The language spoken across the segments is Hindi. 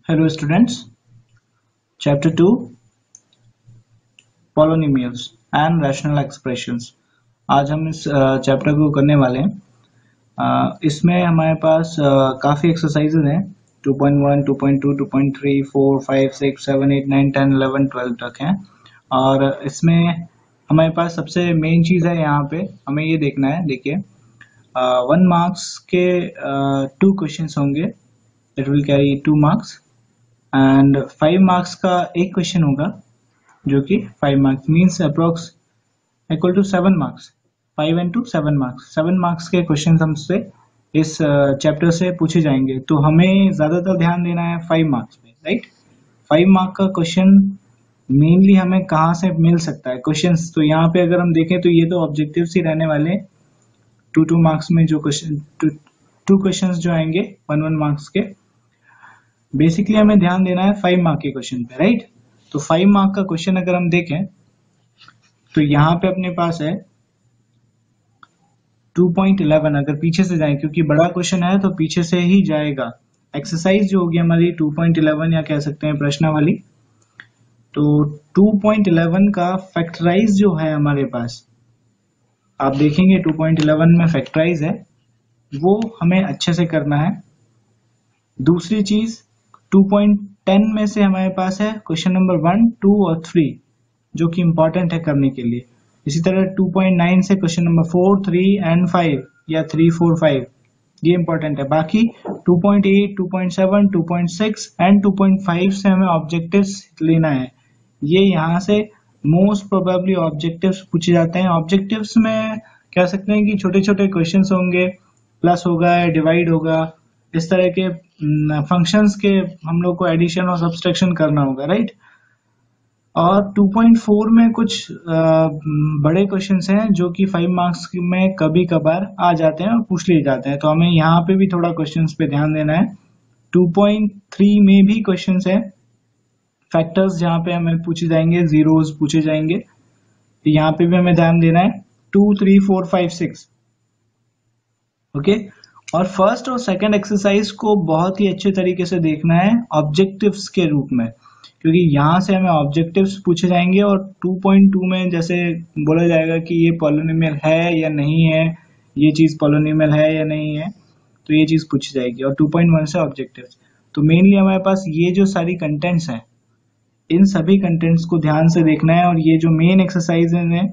Hello students, chapter 2 polynomials and rational expressions. आज हम इस चैप्टर को करने वाले हैं। इसमें हमारे पास काफ़ी एक्सरसाइजेज हैं। 2.1, 2.2, 2.3, 4, 5, 6, 7, 8, 9, 10, 11, 12 तक हैं। और इसमें हमारे पास सबसे मेन चीज़ है, यहाँ पे हमें ये देखना है। देखिए, 1 मार्क्स के 2 क्वेश्चंस होंगे। It will carry 2 marks and 5 marks का एक क्वेश्चन होगा जो कि 5 marks means approx equal to 7 marks. 5 into 7 marks, 7 marks के क्वेश्चन हमसे इस चैप्टर से पूछे जाएंगे। तो हमें ज्यादातर ध्यान देना है 5 मार्क्स पे, राइट। 5 मार्क का क्वेश्चन मेनली हमें कहाँ से मिल सकता है क्वेश्चंस। तो यहाँ पे अगर हम देखें तो ये तो ऑब्जेक्टिव्स ही रहने वाले। 2 मार्क्स में जो क्वेश्चन, टू क्वेश्चंस जो आएंगे 1 मार्क्स के, बेसिकली हमें ध्यान देना है 5 मार्क के क्वेश्चन पे, राइट। तो 5 मार्क का क्वेश्चन अगर हम देखें तो यहाँ पे अपने पास है 2.11। अगर पीछे से जाए, क्योंकि बड़ा क्वेश्चन है तो पीछे से ही जाएगा। एक्सरसाइज जो होगी हमारी 2.11 या कह सकते हैं प्रश्नावली। तो 2.11 का फैक्टराइज जो है हमारे पास, आप देखेंगे 2.11 में फैक्टराइज है, वो हमें अच्छे से करना है। दूसरी चीज 2.10 में से हमारे पास है क्वेश्चन नंबर 1, 2 और 3 जो कि इंपॉर्टेंट है करने के लिए। इसी तरह 2.9 से क्वेश्चन नंबर 4, 3 एंड 5 या 3, 4, 5 ये इंपॉर्टेंट है। बाकी 2.8, 2.7, 2.6 एंड 2.5 से हमें ऑब्जेक्टिव्स लेना है। ये यहाँ से मोस्ट प्रोबेबली ऑब्जेक्टिव्स पूछे जाते हैं। ऑब्जेक्टिव्स में कह सकते हैं कि छोटे छोटे क्वेश्चंस होंगे, प्लस होगा, डिवाइड होगा, इस तरह के फंक्शंस के हम लोग को एडिशन और सब्सट्रैक्शन करना होगा, राइट। और 2.4 में कुछ बड़े क्वेश्चंस हैं जो कि 5 मार्क्स में कभी कभार आ जाते हैं और पूछ लिए जाते हैं। तो हमें यहाँ पे भी थोड़ा क्वेश्चंस पे ध्यान देना है। 2.3 में भी क्वेश्चंस है, फैक्टर्स जहाँ पे हमें पूछे जाएंगे, जीरोस पूछे जाएंगे, तो यहाँ पे भी हमें ध्यान देना है। 2, 3, 4, 5, 6 ओके। और फर्स्ट और सेकंड एक्सरसाइज को बहुत ही अच्छे तरीके से देखना है ऑब्जेक्टिव्स के रूप में, क्योंकि यहाँ से हमें ऑब्जेक्टिव्स पूछे जाएंगे। और 2.2 में जैसे बोला जाएगा कि ये पॉलिनोमियल है या नहीं है, ये चीज पॉलिनोमियल है या नहीं है, तो ये चीज पूछी जाएगी। और 2.1 से ऑब्जेक्टिव्स। तो मेनली हमारे पास ये जो सारी कंटेंट्स हैं, इन सभी कंटेंट्स को ध्यान से देखना है। और ये जो मेन एक्सरसाइज है,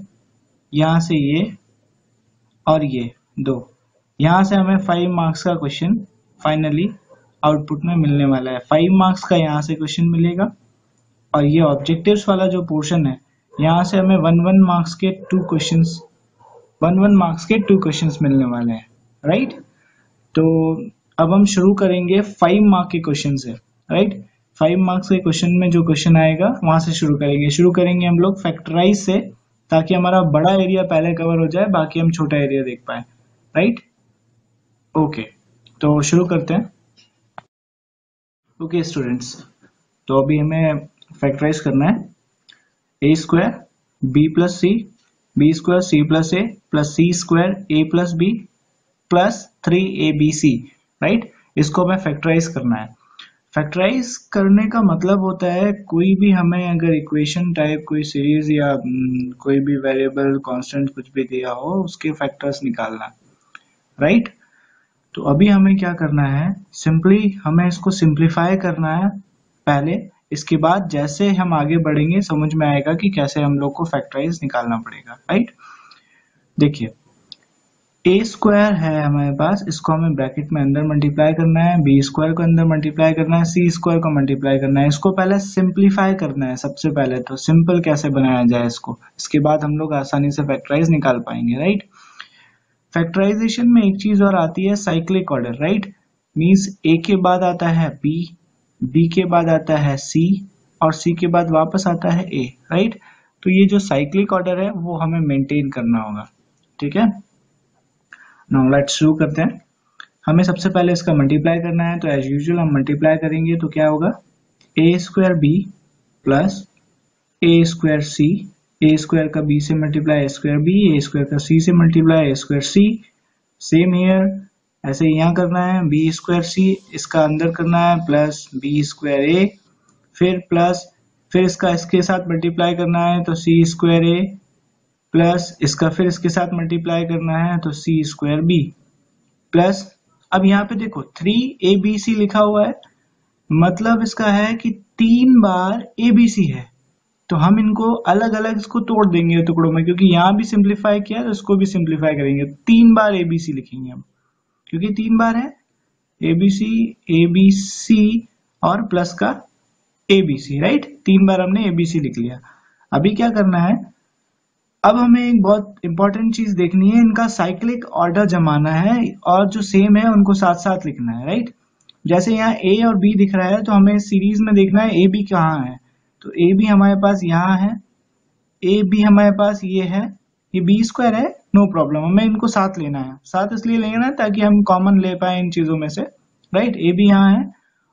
यहाँ से ये और ये दो, यहाँ से हमें 5 मार्क्स का क्वेश्चन फाइनली आउटपुट में मिलने वाला है। 5 मार्क्स का यहाँ से क्वेश्चन मिलेगा। और ये ऑब्जेक्टिव्स वाला जो पोर्शन है, यहाँ से हमें 1 मार्क्स के 2 क्वेश्चंस, 1 मार्क्स के 2 क्वेश्चंस मिलने वाले हैं, राइट। तो अब हम शुरू करेंगे 5 मार्क के क्वेश्चन से, राइट। 5 मार्क्स के क्वेश्चन में जो क्वेश्चन आएगा वहां से शुरू करेंगे हम लोग फैक्टराइज से, ताकि हमारा बड़ा एरिया पहले कवर हो जाए, बाकी हम छोटा एरिया देख पाए, राइट। ओके, तो शुरू करते हैं। ओके स्टूडेंट्स, तो अभी हमें फैक्टराइज करना है। A square B plus C, B square C plus C square A plus B plus 3abc, right. इसको हमें फैक्टराइज करना है। फैक्टराइज करने का मतलब होता है कोई भी हमें अगर इक्वेशन टाइप कोई सीरीज या कोई भी वेरिएबल कांस्टेंट कुछ भी दिया हो, उसके फैक्टर्स निकालना, राइट। तो अभी हमें क्या करना है, सिंपली हमें इसको सिंप्लीफाई करना है पहले। इसके बाद जैसे हम आगे बढ़ेंगे समझ में आएगा कि कैसे हम लोग को फैक्टराइज निकालना पड़ेगा, राइट। देखिए, ए स्क्वायर है हमारे पास, इसको हमें ब्रैकेट में अंदर मल्टीप्लाई करना है, बी स्क्वायर को अंदर मल्टीप्लाई करना है, सी स्क्वायर को मल्टीप्लाई करना है। इसको पहले सिंप्लीफाई करना है। सबसे पहले तो सिंपल कैसे बनाया जाए इसको, इसके बाद हम लोग आसानी से फैक्टराइज निकाल पाएंगे, राइट। फैक्टराइजेशन में एक चीज और आती है, साइक्लिक ऑर्डर, राइट। मींस ए के बाद आता है बी, बी के बाद आता है सी और सी के बाद वापस आता है ए, राइट। तो ये जो साइक्लिक ऑर्डर है वो हमें मेंटेन करना होगा, ठीक है। नाउ लेट्स शुरू करते हैं। हमें सबसे पहले इसका मल्टीप्लाई करना है, तो एज यूजुअल हम मल्टीप्लाई करेंगे तो क्या होगा, A square B plus A square C, A square का बी से multiply A square B, A square का सी से multiply A square C, same here ऐसे यहाँ करना है बी स्क्वायर सी, इसका अंदर करना है प्लस बी स्क्वायर ए, फिर प्लस, फिर इसका इसके साथ मल्टीप्लाई करना है तो सी स्क्वायर ए, प्लस इसका फिर इसके साथ मल्टीप्लाई करना है तो सी स्क्वायर बी, प्लस अब यहाँ पे देखो 3abc लिखा हुआ है, मतलब इसका है कि 3 बार abc है, तो हम इनको अलग अलग इसको तोड़ देंगे टुकड़ों में, क्योंकि यहाँ भी सिंप्लीफाई किया तो इसको भी सिंप्लीफाई करेंगे, 3 बार abc लिखेंगे हम, क्योंकि 3 बार है abc, abc और प्लस का abc, राइट, 3 बार हमने abc लिख लिया। अभी क्या करना है, अब हमें एक बहुत इंपॉर्टेंट चीज देखनी है, इनका साइक्लिक ऑर्डर जमाना है और जो सेम है उनको साथ साथ लिखना है, राइट। जैसे यहाँ a और b दिख रहा है तो हमें सीरीज में देखना है a b कहाँ है, तो a b हमारे पास यहाँ है, a b हमारे पास ये है, ये b स्क्वायर है, नो प्रॉब्लम, हमें इनको साथ लेना है, साथ इसलिए लेंगे ना ताकि हम कॉमन ले पाए इन चीजों में से, राइट। a b यहाँ है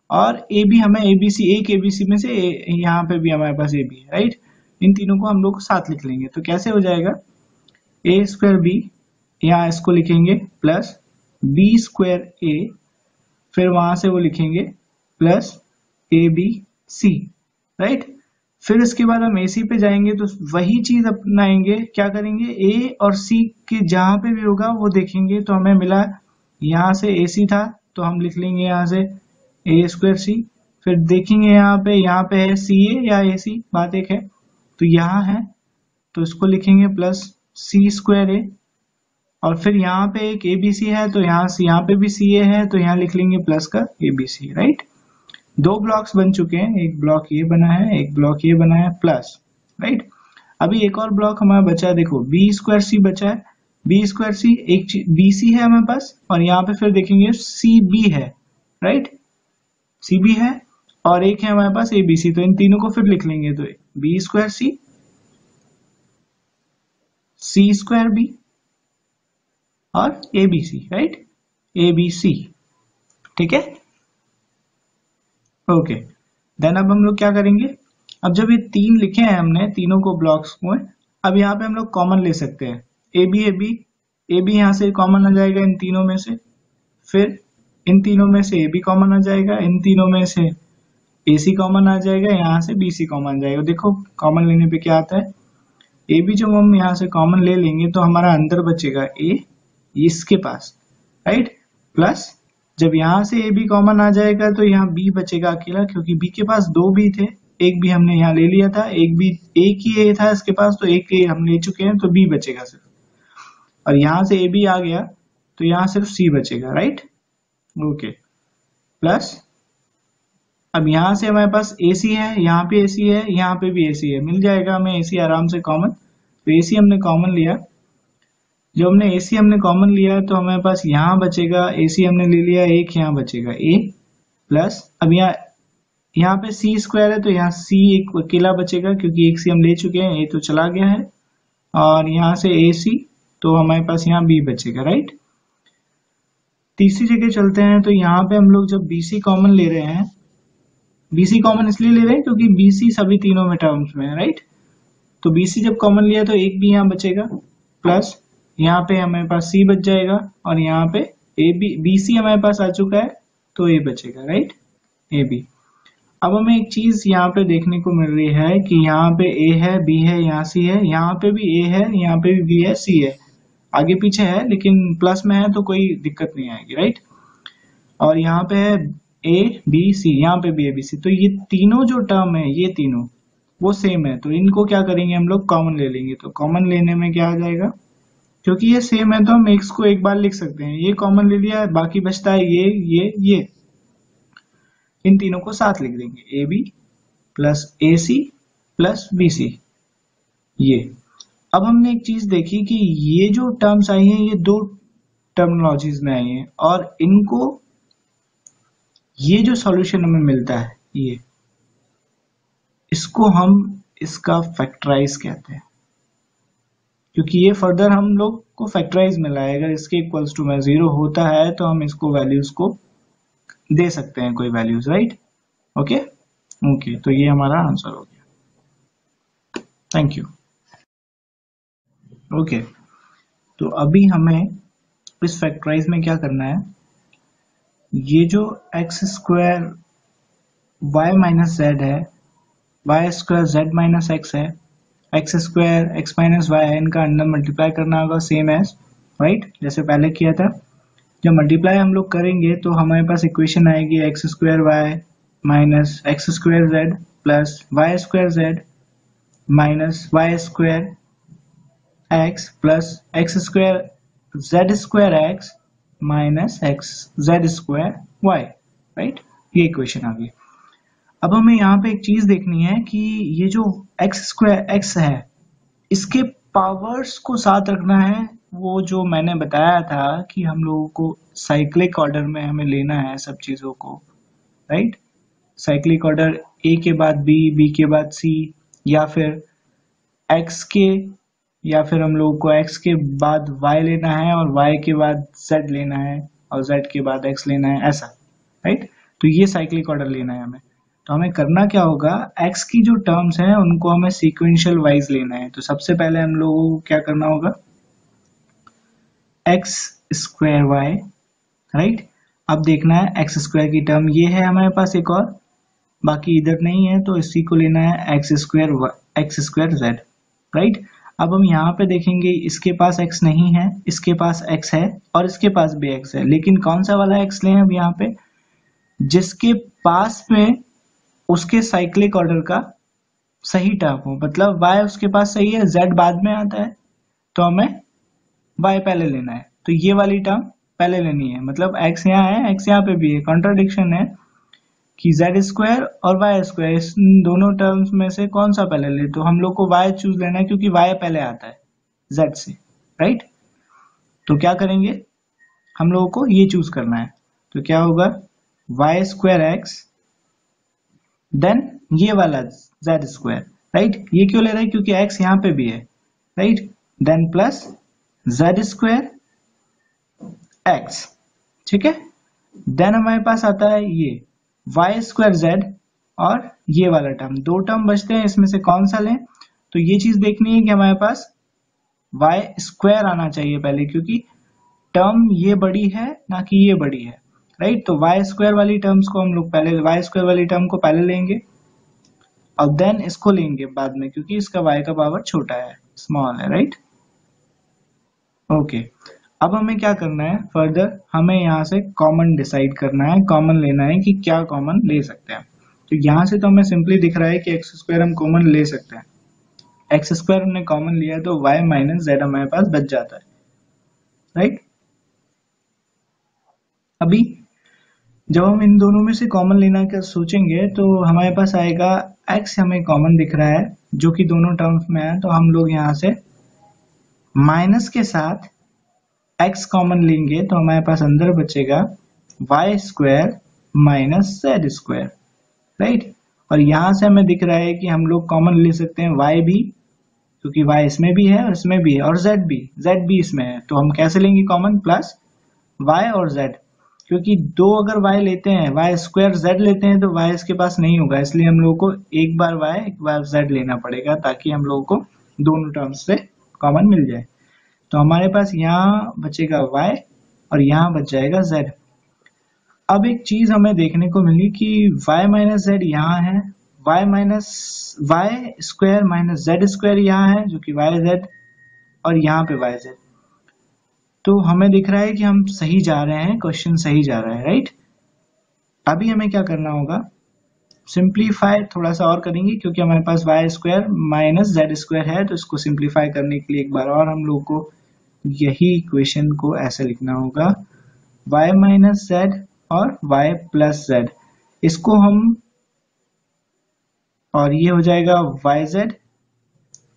और a b हमें abc, एक abc में से यहाँ पे भी हमारे पास a b है, राइट। इन तीनों को हम लोग साथ लिख लेंगे, तो कैसे हो जाएगा a स्क्वायर b, यहाँ इसको लिखेंगे प्लस b स्क्वायर a, फिर वहां से वो लिखेंगे प्लस abc, राइट। फिर इसके बाद हम ac पे जाएंगे तो वही चीज अपनाएंगे, क्या करेंगे a और c के जहां पे भी होगा वो देखेंगे, तो हमें मिला यहाँ से ac था तो हम लिख लेंगे यहाँ से a स्क्वायर c, फिर देखेंगे यहाँ पे है ca या ac, बात एक है, तो यहाँ है तो इसको लिखेंगे प्लस c स्क्वायर a, और फिर यहाँ पे एक abc है तो यहाँ पे भी ca है तो यहाँ लिख लेंगे प्लस का abc, राइट। दो ब्लॉक्स बन चुके हैं, एक ब्लॉक ये बना है, एक ब्लॉक ये बना है प्लस, राइट। अभी एक और ब्लॉक हमारा बचा है, देखो बी स्क्वायर सी बचा है, बी स्क्वायर सी एक bc है हमारे पास, और यहाँ पे फिर देखेंगे cb है, राइट, cb है, और एक है हमारे पास abc, तो इन तीनों को फिर लिख लेंगे, तो बी स्क्वायर सी स्क्वायर बी और abc, राइट, abc, ठीक है, ओके। देन अब हम लोग क्या करेंगे, अब जब ये तीन लिखे हैं हमने तीनों को ब्लॉक्स में, अब यहाँ पे हम लोग कॉमन ले सकते हैं, ए बी यहाँ से कॉमन आ जाएगा इन तीनों में से, फिर इन तीनों में से ए बी कॉमन आ जाएगा, इन तीनों में से ए सी कॉमन आ जाएगा, यहाँ से बी सी कॉमन आ जाएगा। देखो कॉमन लेने पे क्या आता है, ए बी जब हम यहाँ से कॉमन ले लेंगे तो हमारा अंदर बचेगा ए इसके पास, राइट, प्लस जब यहाँ से ए बी कॉमन आ जाएगा तो यहाँ बी बचेगा अकेला, क्योंकि बी के पास दो बी थे, एक बी हमने यहाँ ले लिया था, एक ही ए था इसके पास तो एक ए हम ले चुके हैं, तो बी बचेगा सिर्फ, और यहाँ से ए बी आ गया तो यहाँ सिर्फ सी बचेगा, राइट, ओके। प्लस अब यहाँ से हमारे पास ए सी है, यहाँ पे ए सी है, यहाँ पे भी ए सी है, मिल जाएगा हमें ए सी आराम से कॉमन, तो ए सी हमने कॉमन लिया, जो हमने AC हमने कॉमन लिया तो हमारे पास यहाँ बचेगा, AC हमने ले लिया, एक यहाँ बचेगा A, प्लस अब यहाँ पे C स्क्वायर है तो यहाँ C एक अकेला बचेगा, क्योंकि एक C हम ले चुके हैं, A तो चला गया है, और यहाँ से AC तो हमारे पास यहाँ B बचेगा, राइट। तीसरी जगह चलते हैं, तो यहाँ पे हम लोग जब BC कॉमन ले रहे हैं, BC कॉमन इसलिए ले रहे हैं क्योंकि BC सभी तीनों में टर्म्स में है, राइट, तो BC जब कॉमन लिया तो एक भी यहाँ बचेगा, प्लस यहाँ पे हमारे पास C बच जाएगा, और यहाँ पे BC हमारे पास आ चुका है तो A बचेगा, राइट, AB। अब हमें एक चीज यहाँ पे देखने को मिल रही है कि यहाँ पे A है, B है, यहाँ C है, यहाँ पे भी A है, यहाँ पे भी B है, C है, आगे पीछे है लेकिन प्लस में है तो कोई दिक्कत नहीं आएगी, राइट, और यहाँ पे है A B C, यहाँ पे भी ABC, तो ये तीनों जो टर्म है ये तीनों वो सेम है, तो इनको क्या करेंगे हम लोग कॉमन ले लेंगे, तो कॉमन लेने में क्या आ जाएगा, क्योंकि ये सेम है तो हम x को एक बार लिख सकते हैं, ये कॉमन ले लिया है, बाकी बचता है ये, इन तीनों को साथ लिख देंगे, A B plus A C plus B C. ये अब हमने एक चीज देखी कि ये जो टर्म्स आई हैं ये दो टर्मिनोलॉजीज में आई हैं, और इनको ये जो सॉल्यूशन हमें मिलता है ये, इसको हम इसका फैक्टराइज कहते हैं, क्योंकि ये फर्दर हम लोग को फैक्टराइज मिला है, अगर इसके इक्वल्स टू में 0 होता है तो हम इसको वैल्यूज को दे सकते हैं, कोई वैल्यूज, राइट, ओके, तो ये हमारा आंसर हो गया, थैंक यू। ओके, तो अभी हमें इस फैक्टराइज में क्या करना है, ये जो X square Y minus Z है, Y square Z minus X है, X square X minus Y है, इनका अंडर मल्टीप्लाई करना होगा सेम एज राइट, जैसे पहले किया था। जब मल्टीप्लाई हम लोग करेंगे तो हमारे पास इक्वेशन आएगी X square Y minus X square Z plus Y square Z minus Y square X plus X square Z square X minus X Z square Y, right. ये इक्वेशन आ गई। अब हमें यहाँ पे एक चीज देखनी है कि ये जो एक्स स्क्वायर एक्स है, इसके पावर्स को साथ रखना है। वो जो मैंने बताया था कि हम लोगों को साइक्लिक ऑर्डर में हमें लेना है सब चीजों को, राइट। साइक्लिक ऑर्डर ए के बाद बी, बी के बाद सी, या फिर एक्स के, या फिर हम लोगों को एक्स के बाद वाई लेना है और वाई के बाद जेड लेना है और जेड के बाद एक्स लेना है, ऐसा, राइट। तो ये साइक्लिक ऑर्डर लेना है हमें। तो हमें करना क्या होगा, एक्स की जो टर्म्स हैं उनको हमें सीक्वेंशियल वाइज लेना है। तो सबसे पहले हम लोगों को क्या करना होगा, एक्स स्क्वायर वाई, राइट। अब देखना है एक्स स्क्वायर की टर्म ये है हमारे पास एक और, बाकी इधर नहीं है, तो इसी को लेना है एक्स स्क्वायर जेड, राइट। अब हम यहाँ पे देखेंगे इसके पास x नहीं है, इसके पास x है और इसके पास भी x है, लेकिन कौन सा वाला x लें अब यहाँ पे, जिसके पास में उसके साइक्लिक ऑर्डर का सही टर्म हो, मतलब y उसके पास सही है, z बाद में आता है, तो हमें y पहले लेना है। तो ये वाली टर्म पहले लेनी है, मतलब x यहाँ है, x यहाँ पे भी है, कॉन्ट्राडिक्शन है कि जेड स्क्वायर और वाई स्क्वायर, इस दोनों टर्म्स में से कौन सा पहले ले, तो हम लोग को वाई चूज लेना है क्योंकि वाई पहले आता है जेड से, राइट। तो क्या करेंगे, हम लोगों को ये चूज करना है। तो क्या होगा, वाई स्क्वायर एक्स देन ये वाला जेड स्क्वायर, राइट। ये क्यों ले रहे हैं, क्योंकि एक्स यहाँ पे भी है, right. Then plus Z square X, ठीक है। देन हमारे पास आता है ये वाई स्क्वायर जेड और ये वाला टर्म, दो टर्म बचते हैं, इसमें से कौन सा लें। तो ये चीज देखनी है कि हमारे पास वाई स्क्वायर आना चाहिए पहले, क्योंकि टर्म ये बड़ी है ना कि ये बड़ी है, राइट। तो वाई स्क्वायर वाली टर्म्स को हम लोग पहले, वाई स्क्वायर वाली टर्म को पहले लेंगे और देन इसको लेंगे बाद में, क्योंकि इसका वाई का पावर छोटा है, स्मॉल है, राइट। ओके, अब हमें क्या करना है फर्दर, हमें यहाँ से कॉमन डिसाइड करना है, कॉमन लेना है कि क्या कॉमन ले सकते हैं। तो यहाँ से तो हमें सिंपली दिख रहा है कि एक्स स्क्वायर हम कॉमन ले सकते हैं, एक्स स्क्वायर हमने कॉमन लिया तो वाई माइनस जेड हमारे पास बच जाता है, राइट। अभी जब हम इन दोनों में से कॉमन लेना का सोचेंगे तो हमारे पास आएगा एक्स हमें कॉमन दिख रहा है जो कि दोनों टर्म्स में है, तो हम लोग यहाँ से माइनस के साथ x कॉमन लेंगे तो हमारे पास अंदर बचेगा Y square minus Z square, right. और यहां से हमें दिख रहा है कि हम लोग कॉमन ले सकते हैं y भी, क्योंकि y इसमें भी है और इसमें भी है, और z भी इसमें है, तो हम कैसे लेंगे कॉमन, प्लस y और z, क्योंकि दो अगर y लेते हैं, y स्क्वायर z लेते हैं तो y इसके पास नहीं होगा, इसलिए हम लोगों को एक बार y एक बार z लेना पड़ेगा ताकि हम लोगों को दोनों टर्म्स से कॉमन मिल जाए। तो हमारे पास यहाँ बचेगा y और यहाँ बच जाएगा z। अब एक चीज हमें देखने को मिली कि y माइनस जेड यहाँ है, Y square minus Z square यहाँ है जो कि वाई जेड, और यहाँ पे वाई जेड। तो हमें दिख रहा है कि हम सही जा रहे हैं, क्वेश्चन सही जा रहा है, राइट। अभी हमें क्या करना होगा, सिंप्लीफाई थोड़ा सा और करेंगे, क्योंकि हमारे पास Y square minus Z square है, तो इसको सिंप्लीफाई करने के लिए एक बार और हम लोग को यही इक्वेशन को ऐसे लिखना होगा, y माइनस जेड और y प्लस जेड, इसको हम, और ये हो जाएगा yz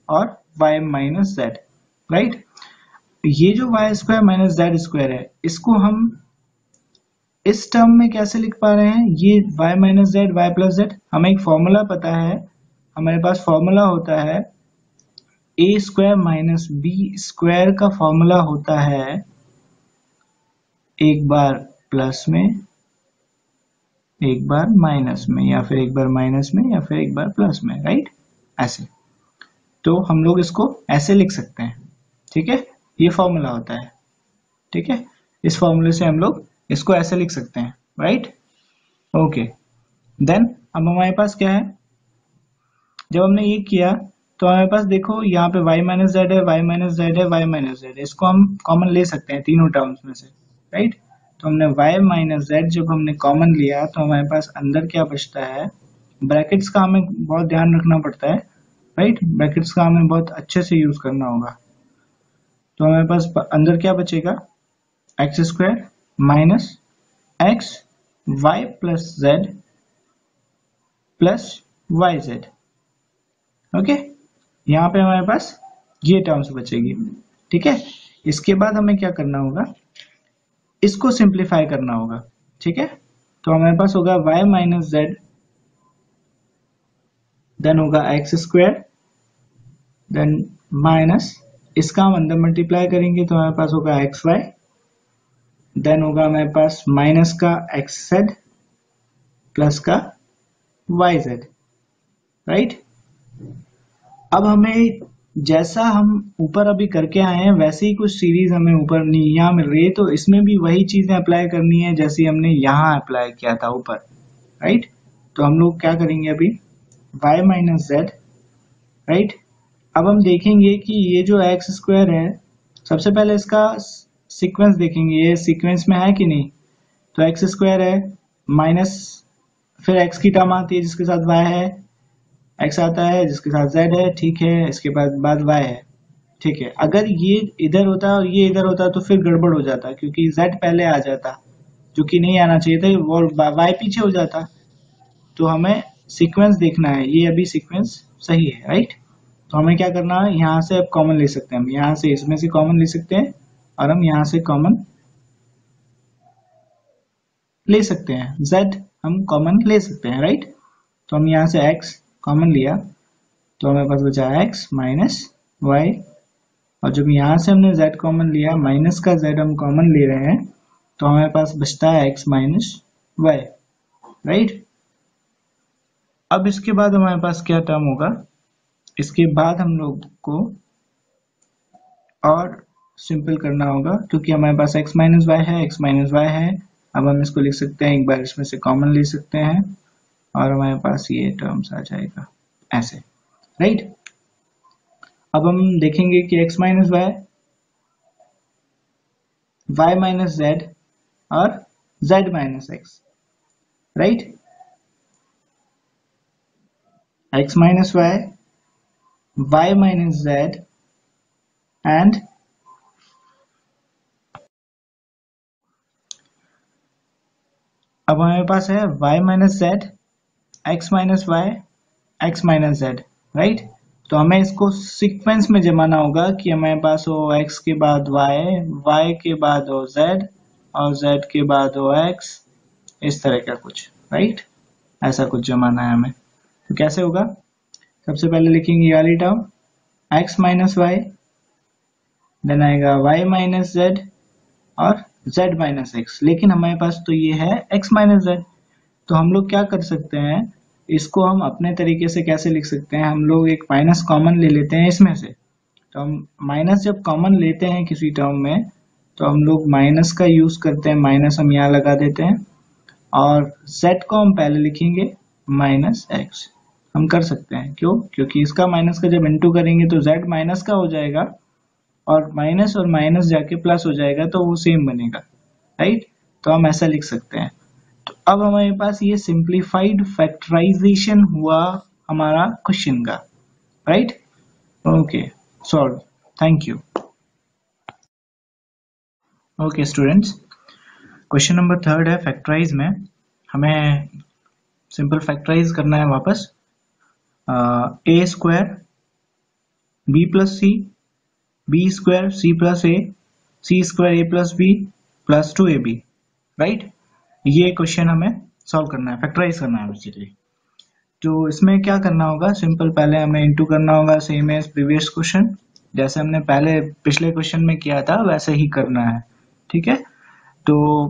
और y माइनस जेड, राइट। ये जो y square minus Z square है, इसको हम इस टर्म में कैसे लिख पा रहे हैं, ये y minus Z y plus Z, हमें एक फॉर्मूला पता है, हमारे पास फॉर्मूला होता है a square minus b square का फॉर्मूला होता है एक बार प्लस में एक बार माइनस में, या फिर एक बार माइनस में या फिर एक बार प्लस में, राइट, ऐसे। तो हम लोग इसको ऐसे लिख सकते हैं, ठीक है, ये फॉर्मूला होता है, ठीक है। इस फॉर्मूले से हम लोग इसको ऐसे लिख सकते हैं, राइट। ओके, देन अब हमारे पास क्या है, जब हमने ये किया तो हमारे पास देखो यहाँ पे y माइनस जेड है, y माइनस जेड है, y माइनस जेड है, इसको हम कॉमन ले सकते हैं तीनों टर्म्स में से, राइट। तो हमने y माइनस जेड जब हमने कॉमन लिया तो हमारे पास अंदर क्या बचता है, ब्रैकेट्स का हमें बहुत ध्यान रखना पड़ता है, राइट। ब्रैकेट्स का हमें बहुत अच्छे से यूज करना होगा। तो हमारे पास अंदर क्या बचेगा, X square minus X Y plus Z plus Y Z. Okay, यहाँ पे हमारे पास ये टर्म्स बचेगी, ठीक है। इसके बाद हमें क्या करना होगा, इसको सिंप्लीफाई करना होगा, ठीक है। तो हमारे पास होगा y माइनस जेड, देन होगा एक्स स्क्वायर, देन माइनस इसका हम अंदर मल्टीप्लाई करेंगे तो हमारे पास होगा एक्स वाई, देन होगा हमारे पास माइनस का एक्स जेड प्लस का वाई जेड, राइट। अब हमें जैसा हम ऊपर अभी करके आए हैं वैसे ही कुछ सीरीज हमें ऊपर यहाँ मिल रही है, तो इसमें भी वही चीजें अप्लाई करनी है जैसी हमने यहाँ अप्लाई किया था ऊपर, राइट। तो हम लोग क्या करेंगे अभी, y माइनस जेड, राइट। अब हम देखेंगे कि ये जो एक्स स्क्वायर है, सबसे पहले इसका सीक्वेंस देखेंगे, ये सीक्वेंस में है कि नहीं। तो एक्स स्क्वायर है माइनस फिर एक्स की टर्म आती है जिसके साथ y है, x आता है जिसके साथ z है, ठीक है, इसके बाद y है, ठीक है। अगर ये इधर होता और ये इधर होता तो फिर गड़बड़ हो जाता, क्योंकि z पहले आ जाता जो कि नहीं आना चाहिए था, वो y पीछे हो जाता। तो हमें सीक्वेंस देखना है, ये अभी सीक्वेंस सही है, राइट। तो हमें क्या करना है, यहाँ से अब कॉमन ले सकते हैं, हम यहाँ से इसमें से कॉमन ले सकते हैं और हम यहाँ से कॉमन ले सकते हैं, z हम कॉमन ले सकते हैं, राइट। तो हम यहाँ से x कॉमन लिया तो हमें पास बचा x माइनस वाई, और जब यहाँ से हमने z कॉमन लिया, माइनस का z हम कॉमन ले रहे हैं, तो हमारे पास बचता है x माइनस वाई, राइट। अब इसके बाद हमारे पास क्या टर्म होगा, इसके बाद हम लोग को और सिंपल करना होगा, क्योंकि हमारे पास x माइनस वाई है, x माइनस वाई है। अब हम इसको लिख सकते हैं, एक बार इसमें से कॉमन ले सकते हैं और हमारे पास ये टर्म्स आ जाएगा ऐसे, राइट। अब हम देखेंगे कि x minus Y, y minus z और z minus x, right. x minus Y, y minus z and अब हमारे पास है y minus z, x minus Y, x minus z, right. तो हमें इसको सीक्वेंस में जमाना होगा कि हमारे पास हो x के बाद y, y के बाद हो z और z के बाद हो x, इस तरह का कुछ, राइट। ऐसा कुछ जमाना है हमें। तो कैसे होगा, सबसे पहले लिखेंगे ये वाली term x minus Y, then आएगा y माइनस z और z माइनस x, लेकिन हमारे पास तो ये है x माइनस z। तो हम लोग क्या कर सकते हैं, इसको हम अपने तरीके से कैसे लिख सकते हैं, हम लोग एक माइनस कॉमन ले लेते हैं इसमें से। तो हम माइनस जब कॉमन लेते हैं किसी टर्म में तो हम लोग माइनस का यूज करते हैं, माइनस हम यहाँ लगा देते हैं और z को हम पहले लिखेंगे माइनस x। हम कर सकते हैं, क्यों, क्योंकि इसका माइनस का जब इनटू करेंगे तो z माइनस का हो जाएगा और माइनस जाके प्लस हो जाएगा तो वो सेम बनेगा, राइट। तो हम ऐसा लिख सकते हैं। तो अब हमारे पास ये सिंप्लीफाइड फैक्टराइजेशन हुआ हमारा क्वेश्चन का, right. Okay, solve, thank you. Okay students, question number 3 है फैक्टराइज में, हमें सिंपल फैक्टराइज करना है वापस। A square B plus C, B square C plus A, C square A plus B plus 2ab, right. ये क्वेश्चन हमें सॉल्व करना है, फैक्टराइज करना है बेसिकली। तो इसमें क्या करना होगा, सिंपल पहले हमें इनटू करना होगा, सेम एज प्रीवियस क्वेश्चन, जैसे हमने पहले पिछले क्वेश्चन में किया था वैसे ही करना है, ठीक है। तो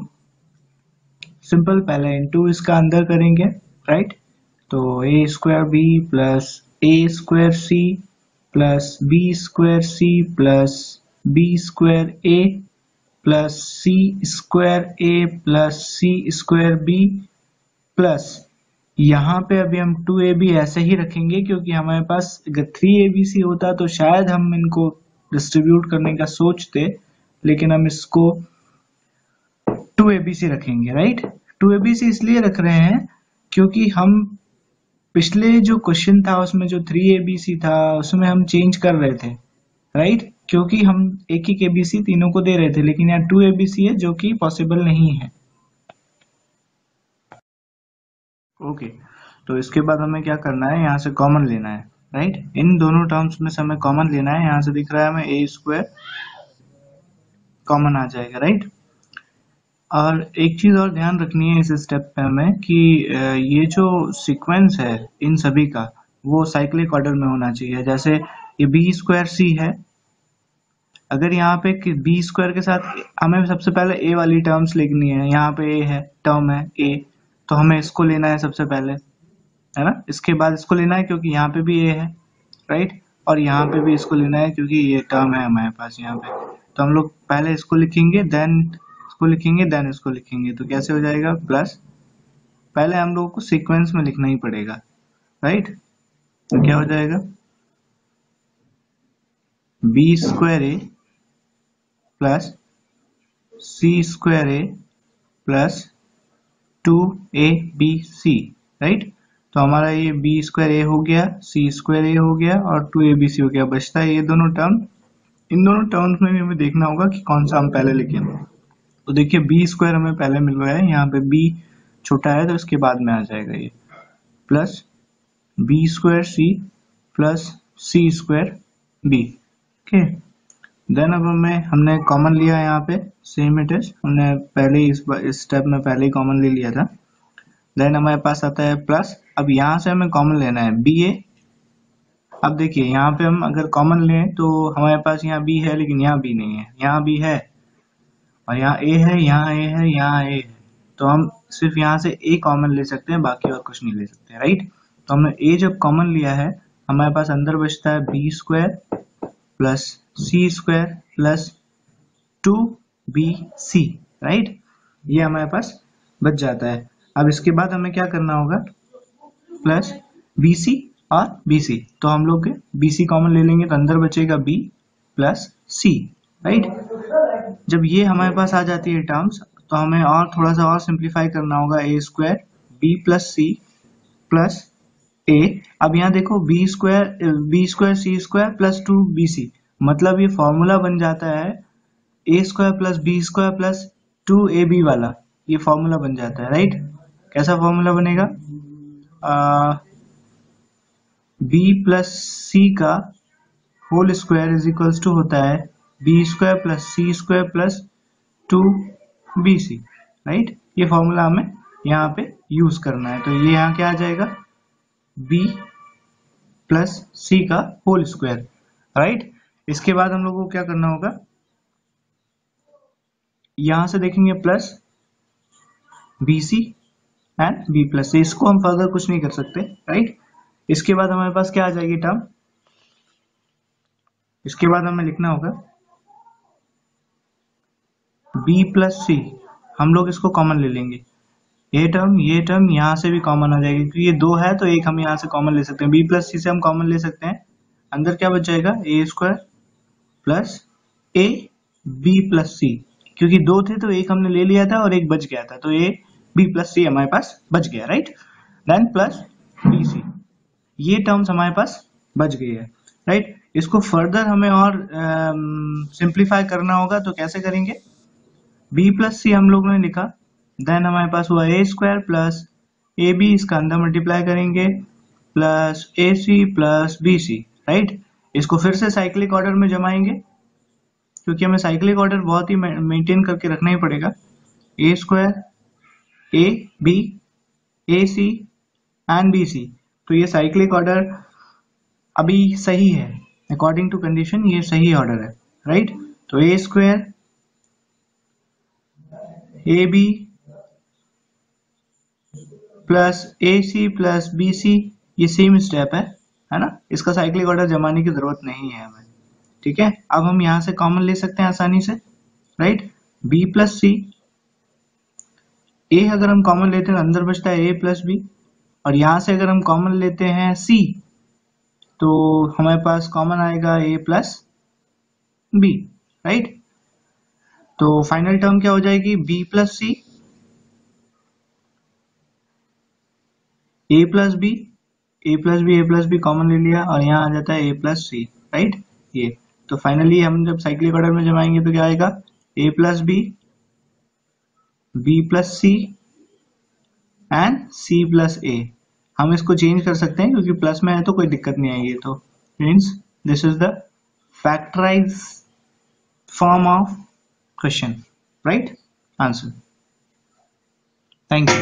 सिंपल पहले इनटू इसका अंदर करेंगे, राइट। तो A square B plus A square C plus B square C plus B square A plus C square A plus C square B plus यहाँ पे अभी हम 2ab ऐसे ही रखेंगे, क्योंकि हमारे पास अगर 3abc होता तो शायद हम इनको डिस्ट्रीब्यूट करने का सोचते, लेकिन हम इसको 2abc रखेंगे, राइट। 2abc इसलिए रख रहे हैं क्योंकि हम पिछले जो क्वेश्चन था उसमें जो 3abc था उसमें हम चेंज कर रहे थे, राइट, क्योंकि हम एक एक abc तीनों को दे रहे थे, लेकिन यहाँ 2abc है जो कि पॉसिबल नहीं है। ओके, तो इसके बाद हमें क्या करना है, यहाँ से कॉमन लेना है, राइट। इन दोनों टर्म्स में से हमें कॉमन लेना है। यहाँ से दिख रहा है हमें ए स्क्वायर कॉमन आ जाएगा, राइट। और एक चीज और ध्यान रखनी है इस स्टेप पे हमें कि ये जो सीक्वेंस है इन सभी का वो साइक्लिक ऑर्डर में होना चाहिए। जैसे ये बी स्क्वायर सी है, अगर यहाँ पे बी स्क्वायर के साथ हमें सबसे पहले ए वाली टर्म्स लिखनी है, यहाँ पे ए है, टर्म है ए, तो हमें इसको लेना है सबसे पहले, है ना। इसके बाद इसको लेना है क्योंकि यहाँ पे भी ए है, राइट, और यहाँ पे भी इसको लेना है क्योंकि ये टर्म है हमारे पास यहाँ पे। तो हम लोग पहले इसको लिखेंगे, देन इसको लिखेंगे, देन इसको लिखेंगे, तो कैसे हो जाएगा प्लस, पहले हम लोगों को सीक्वेंस में लिखना ही पड़ेगा, राइट। तो क्या हो जाएगा B square A plus C square A plus 2abc, right. तो हमारा ये बी स्क्वायर ए हो गया, सी स्क्वायर ए हो गया और 2abc हो गया। बचता है ये दोनों टर्म। इन दोनों टर्म्स में भी हमें देखना होगा कि कौन सा हम पहले लिखें। तो देखिए बी स्क्वायर हमें पहले मिल रहा है, यहाँ पे बी छोटा है तो इसके बाद में आ जाएगा ये, plus B square C plus C square B. Okay, then अब हमने कॉमन लिया यहाँ पे, सेम इट इज, हमने पहले इस स्टेप में पहले ही कॉमन ले लिया था। देन हमारे पास आता है प्लस, अब यहाँ से हमें कॉमन लेना है बी ए। अब देखिए यहाँ पे हम अगर कॉमन लें तो हमारे पास यहाँ बी है लेकिन यहाँ बी नहीं है, यहाँ बी है और यहाँ ए है, यहाँ ए है, यहाँ ए है, तो हम सिर्फ यहाँ से ए कॉमन ले सकते हैं, बाकी और कुछ नहीं ले सकते, राइट। तो हमने ए जब कॉमन लिया है हमारे पास अंदर बचता है B square plus C square plus 2bc, right, ये हमारे पास बच जाता है। अब इसके बाद हमें क्या करना होगा, प्लस bc और bc, तो हम लोग bc कॉमन ले लेंगे तो अंदर बचेगा b प्लस c, राइट। जब ये हमारे पास आ जाती है टर्म्स तो हमें और थोड़ा सा और सिंप्लीफाई करना होगा, a square b plus c plus a। अब यहाँ देखो b square c square plus 2bc, मतलब ये फॉर्मूला बन जाता है a square plus b square plus 2ab वाला, ये फॉर्मूला बन जाता है, राइट। कैसा फॉर्मूला बनेगा, b प्लस c का whole square is equals to होता है b square plus c square plus 2bc, right. ये फॉर्मूला हमें यहाँ पे यूज करना है, तो ये यहाँ क्या आ जाएगा b प्लस c का होल स्क्वायर, राइट। इसके बाद हम लोगों को क्या करना होगा, यहां से देखेंगे plus bc and b plus c, इसको हम फर्दर कुछ नहीं कर सकते, राइट। इसके बाद हमारे पास क्या आ जाएगी टर्म, इसके बाद हमें लिखना होगा b प्लस c, हम लोग इसको कॉमन ले लेंगे, ये टर्म यहाँ से भी कॉमन आ जाएगी क्योंकि ये दो है तो एक हम यहाँ से कॉमन ले सकते हैं, b प्लस c से हम कॉमन ले सकते हैं, अंदर क्या बच जाएगा a square plus a b plus c, क्योंकि दो थे तो एक हमने ले लिया था और एक बच गया था, तो a b प्लस c हमारे पास बच गया, राइट। देन प्लस bc, ये टर्म्स हमारे पास बच गई है, राइट। इसको फर्दर हमें और सिंप्लीफाई करना होगा, तो कैसे करेंगे, b प्लस c हम लोगों ने लिखा, देन हमारे पास हुआ a स्क्वायर प्लस ab, इसका अंदर मल्टीप्लाई करेंगे plus ac plus bc, right. इसको फिर से साइक्लिक ऑर्डर में जमाएंगे क्योंकि हमें साइक्लिक ऑर्डर बहुत ही मेंटेन करके रखना ही पड़ेगा, a square a b a c and b c, तो ये साइक्लिक ऑर्डर अभी सही है, अकॉर्डिंग टू कंडीशन ये सही ऑर्डर है, राइट। तो a square a b plus a c plus b c, ये सेम स्टेप है ना, इसका साइक्लिक ऑर्डर जमाने की जरूरत नहीं है हमें, ठीक है। अब हम यहाँ से कॉमन ले सकते हैं आसानी से, राइट। बी प्लस सी, ए अगर हम कॉमन लेते हैं अंदर बचता है ए प्लस बी, और यहां से अगर हम कॉमन लेते हैं सी तो हमारे पास कॉमन आएगा ए प्लस बी, राइट। तो फाइनल टर्म क्या हो जाएगी, बी प्लस सी, ए प्लस बी, ए प्लस बी, ए प्लस बी कॉमन ले लिया और यहाँ आ जाता है ए प्लस सी, राइट। ये तो फाइनली हम जब साइक्लिक ऑर्डर में जमाएंगे तो क्या आएगा, A plus B, B plus C and C plus A. हम इसको चेंज कर सकते हैं क्योंकि प्लस में है तो कोई दिक्कत नहीं आएगी। तो means this is the factorise form of question, right answer. Thank you.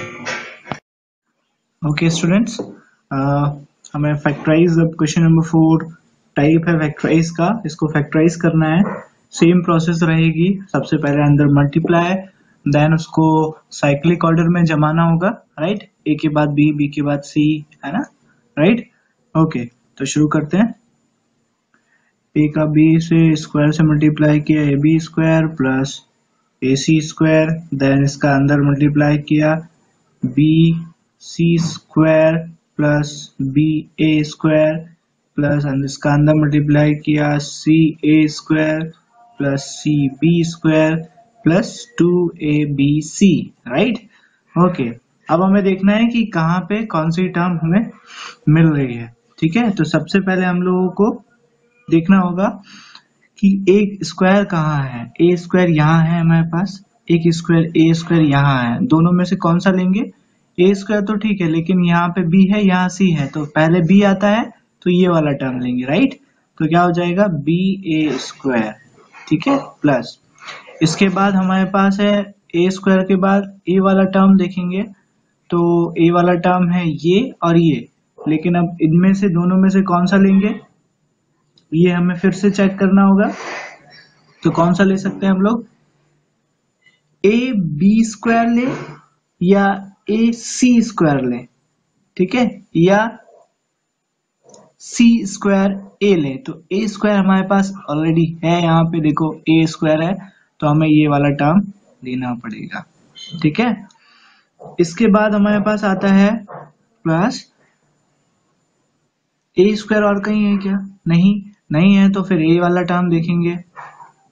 Okay students, हमें फैक्टराइज, अब क्वेश्चन नंबर 4 टाइप है फैक्टराइज का, इसको फैक्टराइज करना है। सेम प्रोसेस रहेगी, सबसे पहले अंदर मल्टीप्लाई, देन उसको साइक्लिक ऑर्डर में जमाना होगा, राइट। ए के बाद बी के बाद सी, है ना, राइट। ओके तो शुरू करते हैं। ए का बी से स्क्वायर से मल्टीप्लाई किया, A B square plus A C square, then इसका अंदर मल्टीप्लाई किया B C square plus B A square plus इसका अंदर मल्टीप्लाई किया C A square plus C B square plus 2abc, right. Okay अब हमें देखना है कि कहाँ पे कौन सी टर्म हमें मिल रही है, ठीक है। तो सबसे पहले हम लोगों को देखना होगा कि एक स्क्वायर कहाँ है, ए स्क्वायर यहाँ है हमारे पास, एक स्क्वायर ए स्क्वायर यहाँ है, दोनों में से कौन सा लेंगे, ए स्क्वायर तो ठीक है लेकिन यहाँ पे बी है यहाँ सी है, तो पहले बी आता है तो ये वाला टर्म लेंगे, राइट। तो क्या हो जाएगा बी ए स्क्वायर, ठीक है, प्लस इसके बाद हमारे पास है ए स्क्वायर के बाद ए वाला टर्म देखेंगे, तो ए वाला टर्म है ये और ये, लेकिन अब इनमें से दोनों में से कौन सा लेंगे ये हमें फिर से चेक करना होगा। तो कौन सा ले सकते हैं हम लोग, ए बी स्क्वायर ले या ए सी स्क्वायर ले, ठीक है, या सी स्क्वायर ए ले। तो ए स्क्वायर हमारे पास ऑलरेडी है, यहाँ पे देखो ए स्क्वायर है, तो हमें ये वाला टर्म लेना पड़ेगा, ठीक है। इसके बाद हमारे पास आता है प्लस ए स्क्वायर, और कहीं है क्या, नहीं है, तो फिर ए वाला टर्म देखेंगे।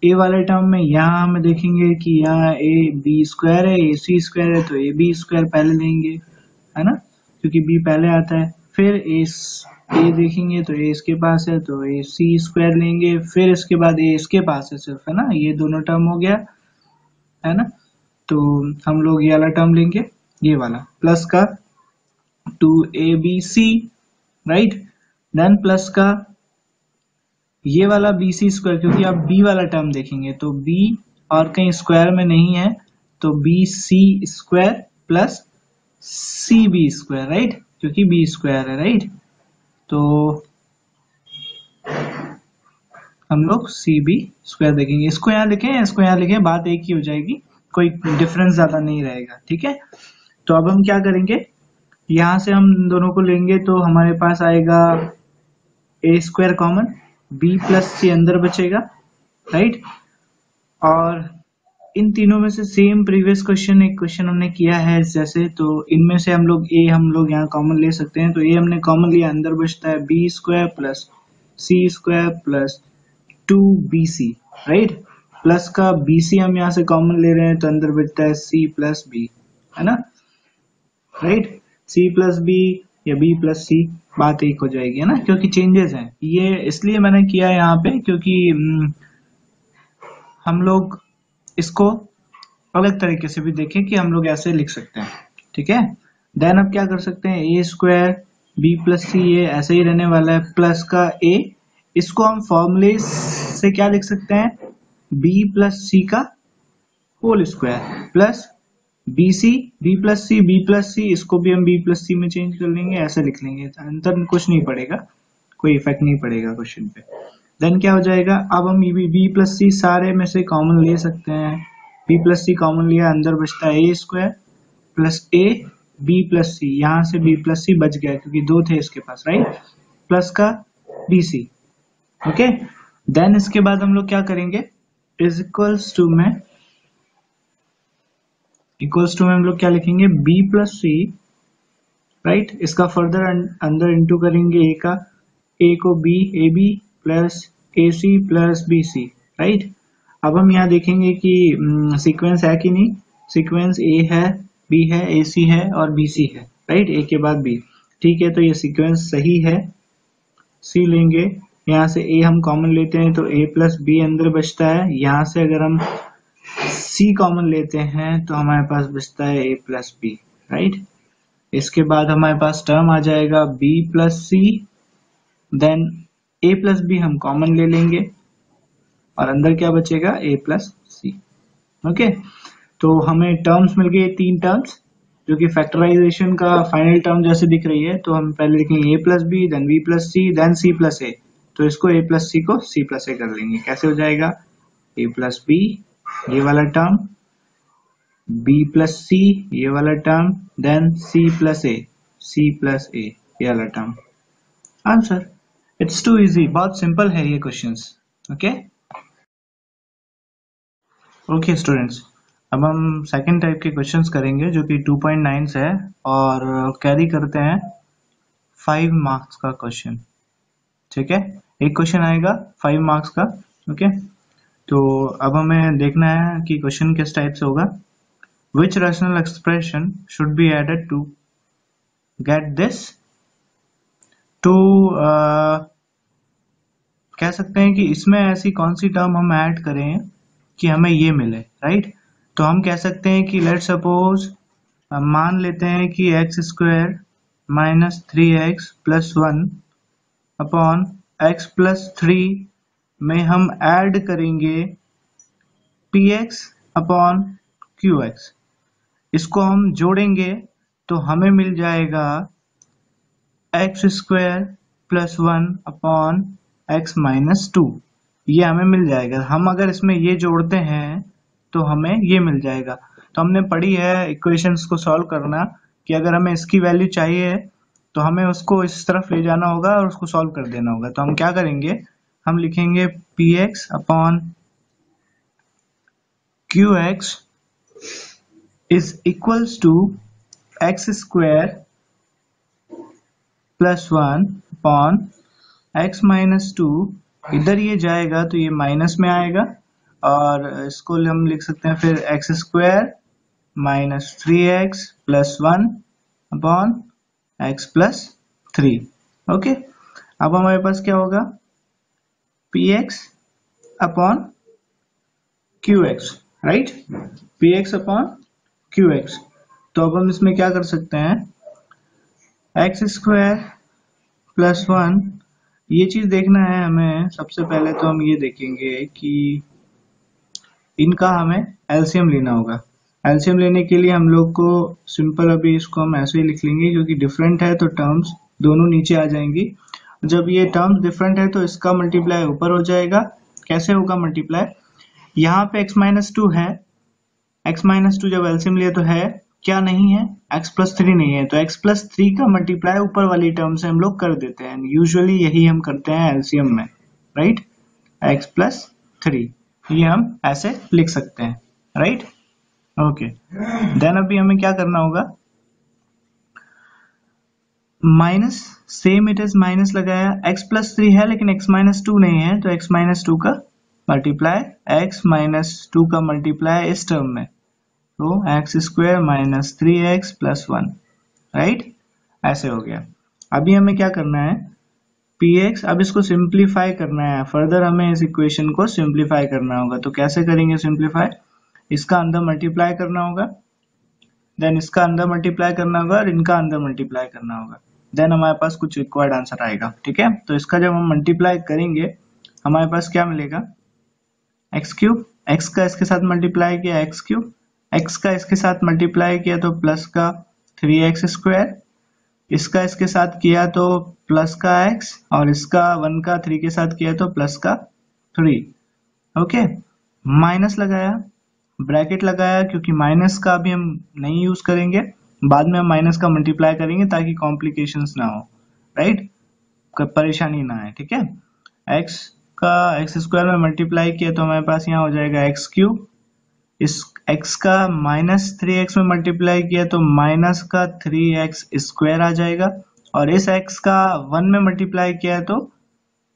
ए वाले टर्म में यहाँ हम देखेंगे कि यहाँ ए बी स्क्वायर है, ए सी स्क्वायर है, तो ए बी स्क्वायर पहले लेंगे, है ना, क्योंकि बी पहले आता है। फिर ए देखेंगे तो ए इसके पास है तो ए सी स्क्वायर लेंगे, फिर इसके बाद ए इसके पास है सिर्फ, है ना, ये दोनों टर्म हो गया, है ना। तो हम लोग ये वाला टर्म लेंगे, ये वाला प्लस का 2abc, राइट। देन प्लस का ये वाला बी सी स्क्वायर, क्योंकि आप बी वाला टर्म देखेंगे तो बी और कहीं स्क्वायर में नहीं है, तो B C square plus C B square, right, क्योंकि बी स्क्वायर है, राइट। तो हम लोग सी बी स्क्वायर देखेंगे, इसको यहाँ लिखें, इसको यहाँ लिखें, बात एक ही हो जाएगी, कोई डिफरेंस ज्यादा नहीं रहेगा, ठीक है। तो अब हम क्या करेंगे, यहाँ से हम दोनों को लेंगे तो हमारे पास आएगा ए स्क्वायर कॉमन, बी प्लस सी अंदर बचेगा, राइट। और इन तीनों में से सेम प्रीवियस क्वेश्चन एक क्वेश्चन हमने किया है जैसे, तो इनमें से हम लोग यहाँ कॉमन ले सकते हैं, तो ए हमने कॉमन लिया, अंदर बचता है B square plus C square plus 2bc, right. Plus का bc हम यहाँ से कॉमन ले रहे हैं तो अंदर बचता है c प्लस बी, है ना, राइट। c प्लस बी या b प्लस सी, बात एक हो जाएगी, है ना, क्योंकि चेंजेस हैं। ये इसलिए मैंने किया है यहाँ पे क्योंकि हम लोग इसको अलग तरीके से भी देखें कि हम लोग ऐसे लिख सकते हैं, ठीक है। देन अब क्या कर सकते हैं, ए स्क्वायर बी प्लस सी, ये ऐसे ही रहने वाला है, प्लस का ए, इसको हम फॉर्मूले से क्या लिख सकते हैं, बी प्लस सी का whole square plus B plus C, इसको भी हम बी प्लस सी में चेंज कर लेंगे, ऐसे लिख लेंगे, अंतर कुछ नहीं पड़ेगा, कोई इफेक्ट नहीं पड़ेगा क्वेश्चन पे। देन क्या हो जाएगा, अब हम बी प्लस सी सारे में से कॉमन ले सकते हैं, बी प्लस सी कॉमन लिया, अंदर बचता है A square plus A B plus C, यहाँ से बी प्लस सी बच गया क्योंकि दो थे इसके पास, राइट, प्लस का बी सी, ओके। देन इसके बाद हम लोग क्या करेंगे, इज इक्वल्स टू में इक्वल्स टू में हम लोग क्या लिखेंगे, b प्लस सी, राइट। इसका फर्दर अंदर इंटू करेंगे a का, a को b, A B plus A C plus B C, right. अब हम यहाँ देखेंगे कि सीक्वेंस है कि नहीं, सीक्वेंस a है, b है, ए सी है और बी सी है, राइट, a के बाद b। ठीक है, तो ये सीक्वेंस सही है। c लेंगे, यहाँ से a हम कॉमन लेते हैं तो a प्लस बी अंदर बचता है। यहाँ से अगर हम c कॉमन लेते हैं तो हमारे पास बचता है a प्लस बी, राइट। इसके बाद हमारे पास टर्म आ जाएगा b plus C, then a plus B हम कॉमन ले लेंगे और अंदर क्या बचेगा, a प्लस सी। ओके, तो हमें टर्म्स मिल गए, तीन टर्म्स जो कि फैक्टराइजेशन का फाइनल टर्म जैसे दिख रही है। तो हम पहले लिखेंगे a plus B, then b plus C, then c plus a। तो इसको a प्लस सी को c प्लस a कर लेंगे। कैसे हो जाएगा, a प्लस b ये वाला टर्म, b प्लस सी ये वाला term, then c plus a, c plus a ये वाला term. Answer, it's too easy, बहुत सिंपल है ये क्वेश्चंस। ओके ओके स्टूडेंट्स, अब हम सेकंड टाइप के क्वेश्चंस करेंगे जो कि 2.9 से है और कैरी करते हैं 5 मार्क्स का क्वेश्चन। ठीक है, एक क्वेश्चन आएगा 5 मार्क्स का। ओके, तो अब हमें देखना है कि क्वेश्चन किस टाइप से होगा। Which rational expression should be added to get this, तो कह सकते हैं कि इसमें ऐसी कौन सी टर्म हम ऐड करें कि हमें ये मिले, राइट। तो हम कह सकते हैं कि लेट सपोज मान लेते हैं कि x square minus 3x plus 1 upon X plus 3 में हम ऐड करेंगे px अपॉन qx। इसको हम जोड़ेंगे तो हमें मिल जाएगा x square plus 1 upon X minus 2। ये हमें मिल जाएगा। हम अगर इसमें ये जोड़ते हैं तो हमें ये मिल जाएगा। तो हमने पढ़ी है इक्वेशंस को सॉल्व करना कि अगर हमें इसकी वैल्यू चाहिए तो हमें उसको इस तरफ ले जाना होगा और उसको सॉल्व कर देना होगा। तो हम क्या करेंगे, हम लिखेंगे px upon qx is equals to X square plus 1 upon X minus 2। इधर ये जाएगा तो ये माइनस में आएगा और इसको हम लिख सकते हैं फिर x square minus 3x plus 1 upon X plus 3। Okay, अब हमारे पास क्या होगा, px upon qx, right, px upon qx। तो अब हम इसमें क्या कर सकते हैं, एक्स स्क्वायर प्लस 1, ये चीज देखना है हमें। सबसे पहले तो हम ये देखेंगे कि इनका हमें एलसीएम लेना होगा। एलसीएम लेने के लिए हम लोग को सिंपल अभी इसको हम ऐसे ही लिख लेंगे क्योंकि डिफरेंट है तो टर्म्स दोनों नीचे आ जाएंगी। जब ये टर्म्स डिफरेंट है तो इसका मल्टीप्लाई ऊपर हो जाएगा। कैसे होगा मल्टीप्लाई, यहाँ पे x माइनस 2 है, x माइनस 2 जब एलसीएम लिया तो है क्या, नहीं है, x प्लस 3 नहीं है, तो x प्लस 3 का मल्टीप्लाई ऊपर वाली टर्म से हम लोग कर देते हैं। यूजुअली यही हम करते हैं एलसीएम में, राइट, x प्लस 3 ये हम ऐसे लिख सकते हैं, राइट। ओके, देन अभी हमें क्या करना होगा, minus, same it is minus लगाया, x प्लस 3 है लेकिन x माइनस 2 नहीं है, तो x माइनस 2 का मल्टीप्लाई, x माइनस 2 का मल्टीप्लाई इस टर्म में, तो x square minus 3x plus 1, right, ऐसे हो गया। अभी हमें क्या करना है, px, अब इसको सिंप्लीफाई करना है, फर्दर हमें इस इक्वेशन को सिंप्लीफाई करना होगा। तो कैसे करेंगे सिंप्लीफाई, इसका अंदर मल्टीप्लाई करना होगा, देन इसका अंदर मल्टीप्लाई करना होगा और इनका अंदर मल्टीप्लाई करना होगा, देन हमारे पास कुछ रिक्वायर्ड आंसर आएगा। ठीक है, तो इसका जब हम मल्टीप्लाई करेंगे हमारे पास क्या मिलेगा, एक्स क्यूब, एक्स का इसके साथ मल्टीप्लाई किया एक्स क्यूब, एक्स का इसके साथ मल्टीप्लाई किया तो प्लस का 3x स्क्वायर, इसका इसके साथ किया तो प्लस का x, और इसका 1 का 3 के साथ किया तो प्लस का 3। ओके, माइनस लगाया, ब्रैकेट लगाया, क्योंकि माइनस का भी हम नहीं यूज करेंगे, बाद में हम माइनस का मल्टीप्लाई करेंगे ताकि कॉम्प्लिकेशंस ना हो, राइट, परेशानी ना आए। ठीक है, एक्स का एक्स स्क्वायर में मल्टीप्लाई किया तो हमारे पास यहाँ हो जाएगा एक्स क्यूब, इस x का -3x में मल्टीप्लाई किया तो माइनस का 3x स्क्वायर आ जाएगा, और इस x का 1 में मल्टीप्लाई किया है तो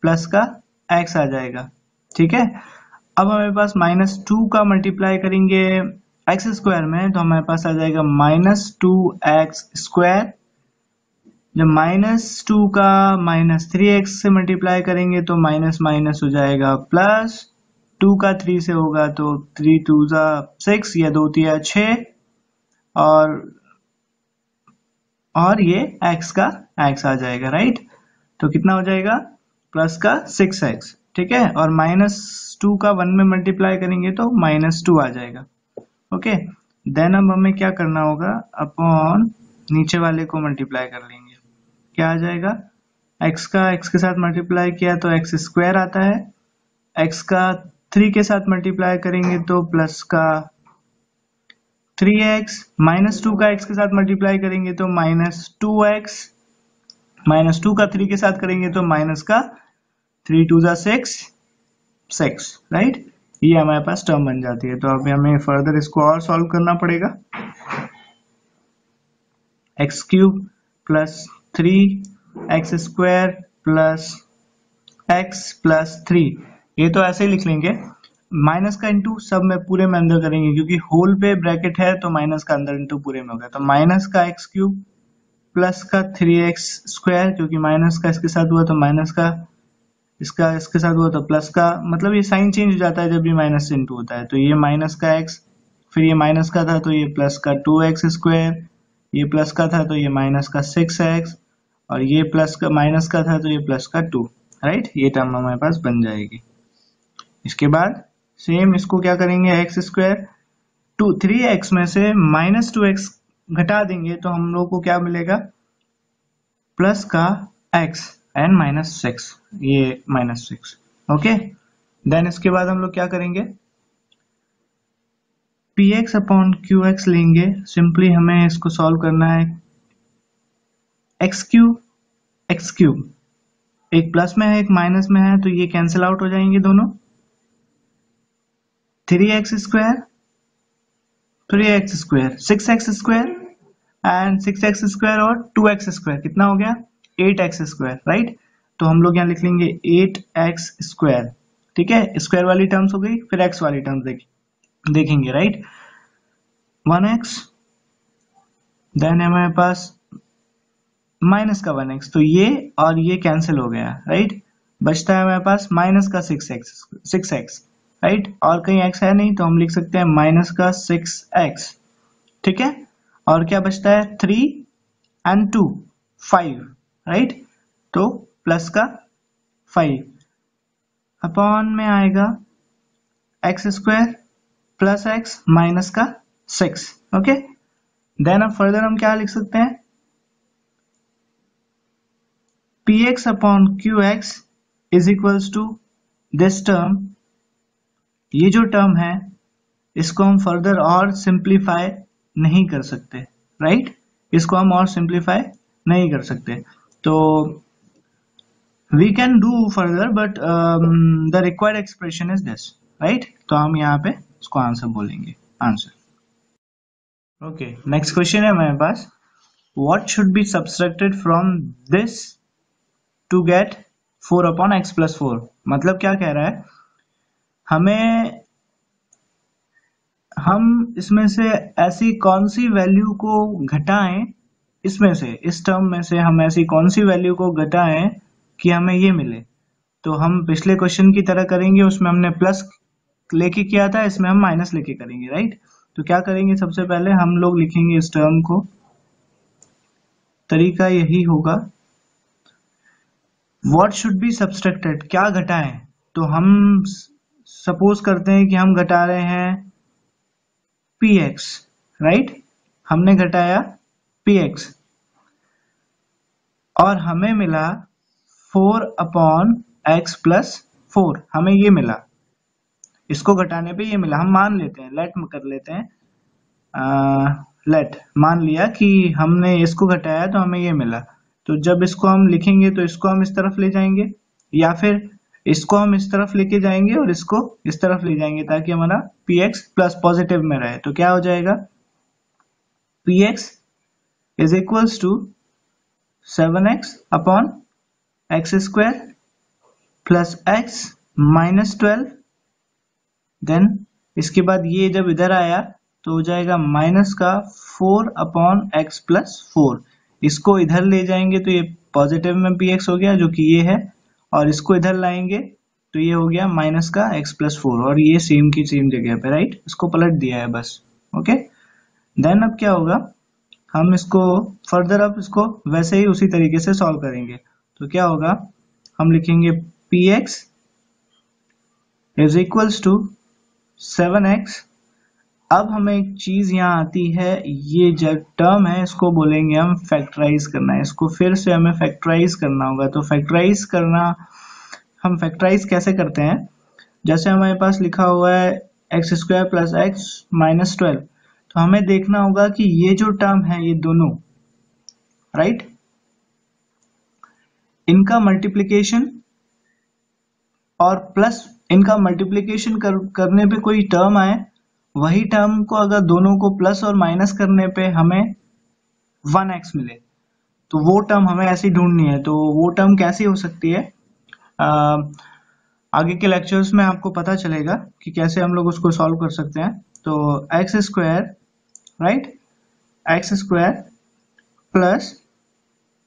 प्लस का x आ जाएगा। ठीक है, अब हमारे पास -2 का मल्टीप्लाई करेंगे x स्क्वायर में तो हमारे पास आ जाएगा -2x स्क्वायर। जब -2 का -3x से मल्टीप्लाई करेंगे तो माइनस माइनस हो जाएगा प्लस, 2 का 3 से होगा तो 3 2 जा 6 या 2 3 6, और ये x का x आ जाएगा, राइट। तो कितना हो जाएगा, प्लस का 6x। ठीक है, और -2 का 1 में मल्टीप्लाई करेंगे तो -2 आ जाएगा। ओके, देन अब हमें क्या करना होगा, अपॉन नीचे वाले को मल्टीप्लाई कर लेंगे। क्या आ जाएगा, x का x के साथ मल्टीप्लाई किया तो x स्क्वायर आता है, x का 3 के साथ मल्टीप्लाई करेंगे तो प्लस का 3x, -2 का x के साथ मल्टीप्लाई करेंगे तो -2x, -2 का 3 के साथ करेंगे तो माइनस का 3 2 जा 6, राइट। ये हमारे पास टर्म बन जाती है। तो अभी हमें फर्दर इसको और सॉल्व करना पड़ेगा। x³ plus 3x square plus x plus 3, ये तो ऐसे ही लिख लेंगे। माइनस का इंटू सब में पूरे में अंदर करेंगे, क्योंकि होल पे ब्रैकेट है तो माइनस का अंदर इंटू पूरे में होगा। तो माइनस का x³ प्लस का 3x स्क्वायर, क्योंकि माइनस का इसके साथ हुआ तो माइनस का इसके साथ हुआ तो प्लस का, मतलब ये साइन चेंज हो जाता है जब भी माइनस से इंटू होता है। तो ये माइनस का x, फिर ये माइनस का था तो ये प्लस का 2x स्क्वायर, ये प्लस का था तो ये माइनस का 6x, और ये प्लस का माइनस का था तो ये प्लस का 2, राइट। ये टर्म हमारे पास बन जाएगी। इसके बाद सेम इसको क्या करेंगे, x स्क्वायर 3x में से -2x घटा देंगे तो हम लोग को क्या मिलेगा, प्लस का x एंड -6, ये -6। ओके, देन इसके बाद हम लोग क्या करेंगे, px अपॉन qx लेंगे। सिंपली हमें इसको सॉल्व करना है। x³ एक प्लस में है एक माइनस में है तो ये कैंसिल आउट हो जाएंगे दोनों। 3x square 6x square and 6x square और 2x स्क्वायर कितना हो गया, 8x स्क्वायर, राइट। तो हम लोग यहाँ लिख लेंगे 8x स्क्वायर। ठीक है, स्क्वायर वाली टर्म्स हो गई, फिर x वाली टर्म्स देखेंगे, राइट। 1x, देन हमारे पास माइनस का 1x, तो ये और ये कैंसिल हो गया, राइट। बचता है हमारे पास माइनस का 6x, राइट। और कहीं x है नहीं तो हम लिख सकते हैं माइनस का 6x। ठीक है, और क्या बचता है, 3 एंड 2 5, राइट। तो प्लस का 5 अपॉन में आएगा x square plus x minus का 6। ओके, देन अब फर्दर हम क्या लिख सकते हैं, px upon qx is equals to this term. ये जो टर्म है इसको हम फर्दर और सिंप्लीफाई नहीं कर सकते, राइट। इसको हम और सिंप्लीफाई नहीं कर सकते, तो we can do further but the required expression is this, right. तो हम यहाँ पे इसको आंसर बोलेंगे, आंसर। ओके, नेक्स्ट क्वेश्चन है हमारे पास, what should be subtracted from this to get 4 upon x plus 4। मतलब क्या कह रहा है, हम इसमें से ऐसी कौन सी वैल्यू को घटाएं, इसमें से इस टर्म में से हम ऐसी कौन सी वैल्यू को घटाएं कि हमें ये मिले। तो हम पिछले क्वेश्चन की तरह करेंगे, उसमें हमने प्लस लेके किया था, इसमें हम माइनस लेके करेंगे, राइट। तो क्या करेंगे, सबसे पहले हम लोग लिखेंगे इस टर्म को, तरीका यही होगा, व्हाट शुड बी सब्सट्रैक्टेड, क्या घटाएं। तो हम सपोज करते हैं कि हम घटा रहे हैं px, राइट। हमने घटाया px और हमें मिला 4 अपॉन x प्लस 4, हमें ये मिला, इसको घटाने पे ये मिला। हम मान लेते हैं, लेट कर लेते हैं, लेट मान लिया कि हमने इसको घटाया तो हमें ये मिला। तो जब इसको हम लिखेंगे तो इसको हम इस तरफ ले जाएंगे, या फिर इसको हम इस तरफ लेके जाएंगे और इसको इस तरफ ले जाएंगे ताकि हमारा px प्लस पॉजिटिव में रहे। तो क्या हो जाएगा, px is equals to 7x upon X square plus x minus 12। Then इसके बाद ये जब इधर आया तो हो जाएगा माइनस का 4 अपॉन एक्स प्लस 4। इसको इधर ले जाएंगे तो ये पॉजिटिव में px हो गया जो कि ये है, और इसको इधर लाएंगे तो ये हो गया माइनस का x प्लस 4, और ये सेम की सेम जगह पे, राइट, इसको पलट दिया है बस। ओके, देन अब क्या होगा, हम इसको फर्दर अब इसको वैसे ही उसी तरीके से सॉल्व करेंगे। तो क्या होगा, हम लिखेंगे px is equals to 7x। अब हमें एक चीज यहाँ आती है, ये जो टर्म है इसको बोलेंगे हम फैक्टराइज करना है। इसको फिर से हमें फैक्टराइज करना होगा। तो फैक्टराइज करना, हम फैक्टराइज कैसे करते हैं, जैसे हमारे पास लिखा हुआ है X square plus x minus 12, तो हमें देखना होगा कि ये जो टर्म है ये दोनों, राइट, इनका मल्टीप्लीकेशन और प्लस इनका मल्टीप्लीकेशन करने पे कोई टर्म आए, वही टर्म को अगर दोनों को प्लस और माइनस करने पे हमें 1x मिले, तो वो टर्म हमें ऐसी ढूंढनी है। तो वो टर्म कैसी हो सकती है, आगे के लेक्चर्स में आपको पता चलेगा कि कैसे हम लोग उसको सॉल्व कर सकते हैं। तो x square, right, x square plus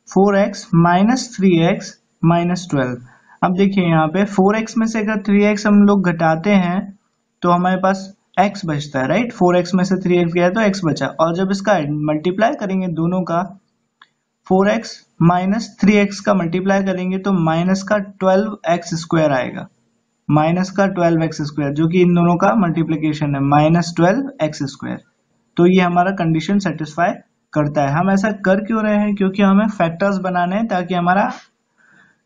4x minus 3x minus 12। अब देखिए यहाँ पे 4x में से अगर 3x हम लोग घटाते हैं तो हमारे पास x बचता है, राइट, 4x में से 3x गया तो x बचा, और जब इसका मल्टीप्लाई करेंगे दोनों का, 4x माइनस 3x का मल्टीप्लाई करेंगे तो माइनस का 12x स्क्वायर आएगा, माइनस का 12x स्क्वायर, जो कि इन दोनों का मल्टीप्लीकेशन है, माइनस 12x स्क्वायर। तो ये हमारा कंडीशन सेटिस्फाई करता है। हम ऐसा कर क्यों रहे हैं, क्योंकि हमें फैक्टर्स बनाने हैं ताकि हमारा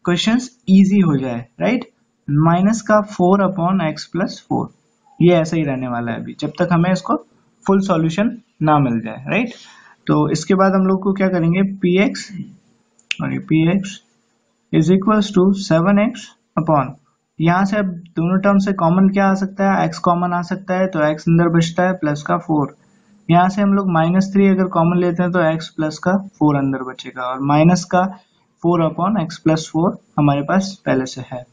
क्वेश्चंस इजी हो जाए, राइट। माइनस का 4 अपॉन एक्स प्लस 4, ये ऐसा ही रहने वाला है अभी, जब तक हमें इसको फुल सॉल्यूशन ना मिल जाए, राइट। तो इसके बाद हम लोग को क्या करेंगे, px और px is equals to 7x upon, यहाँ से अब दोनों टर्म से कॉमन क्या आ सकता है, x कॉमन आ सकता है, तो x अंदर बचता है प्लस का 4। यहाँ से हम लोग -3 अगर कॉमन लेते हैं तो x प्लस का 4 अंदर बचेगा, और माइनस का 4 अपॉन एक्स प्लस 4 हमारे पास पहले से है,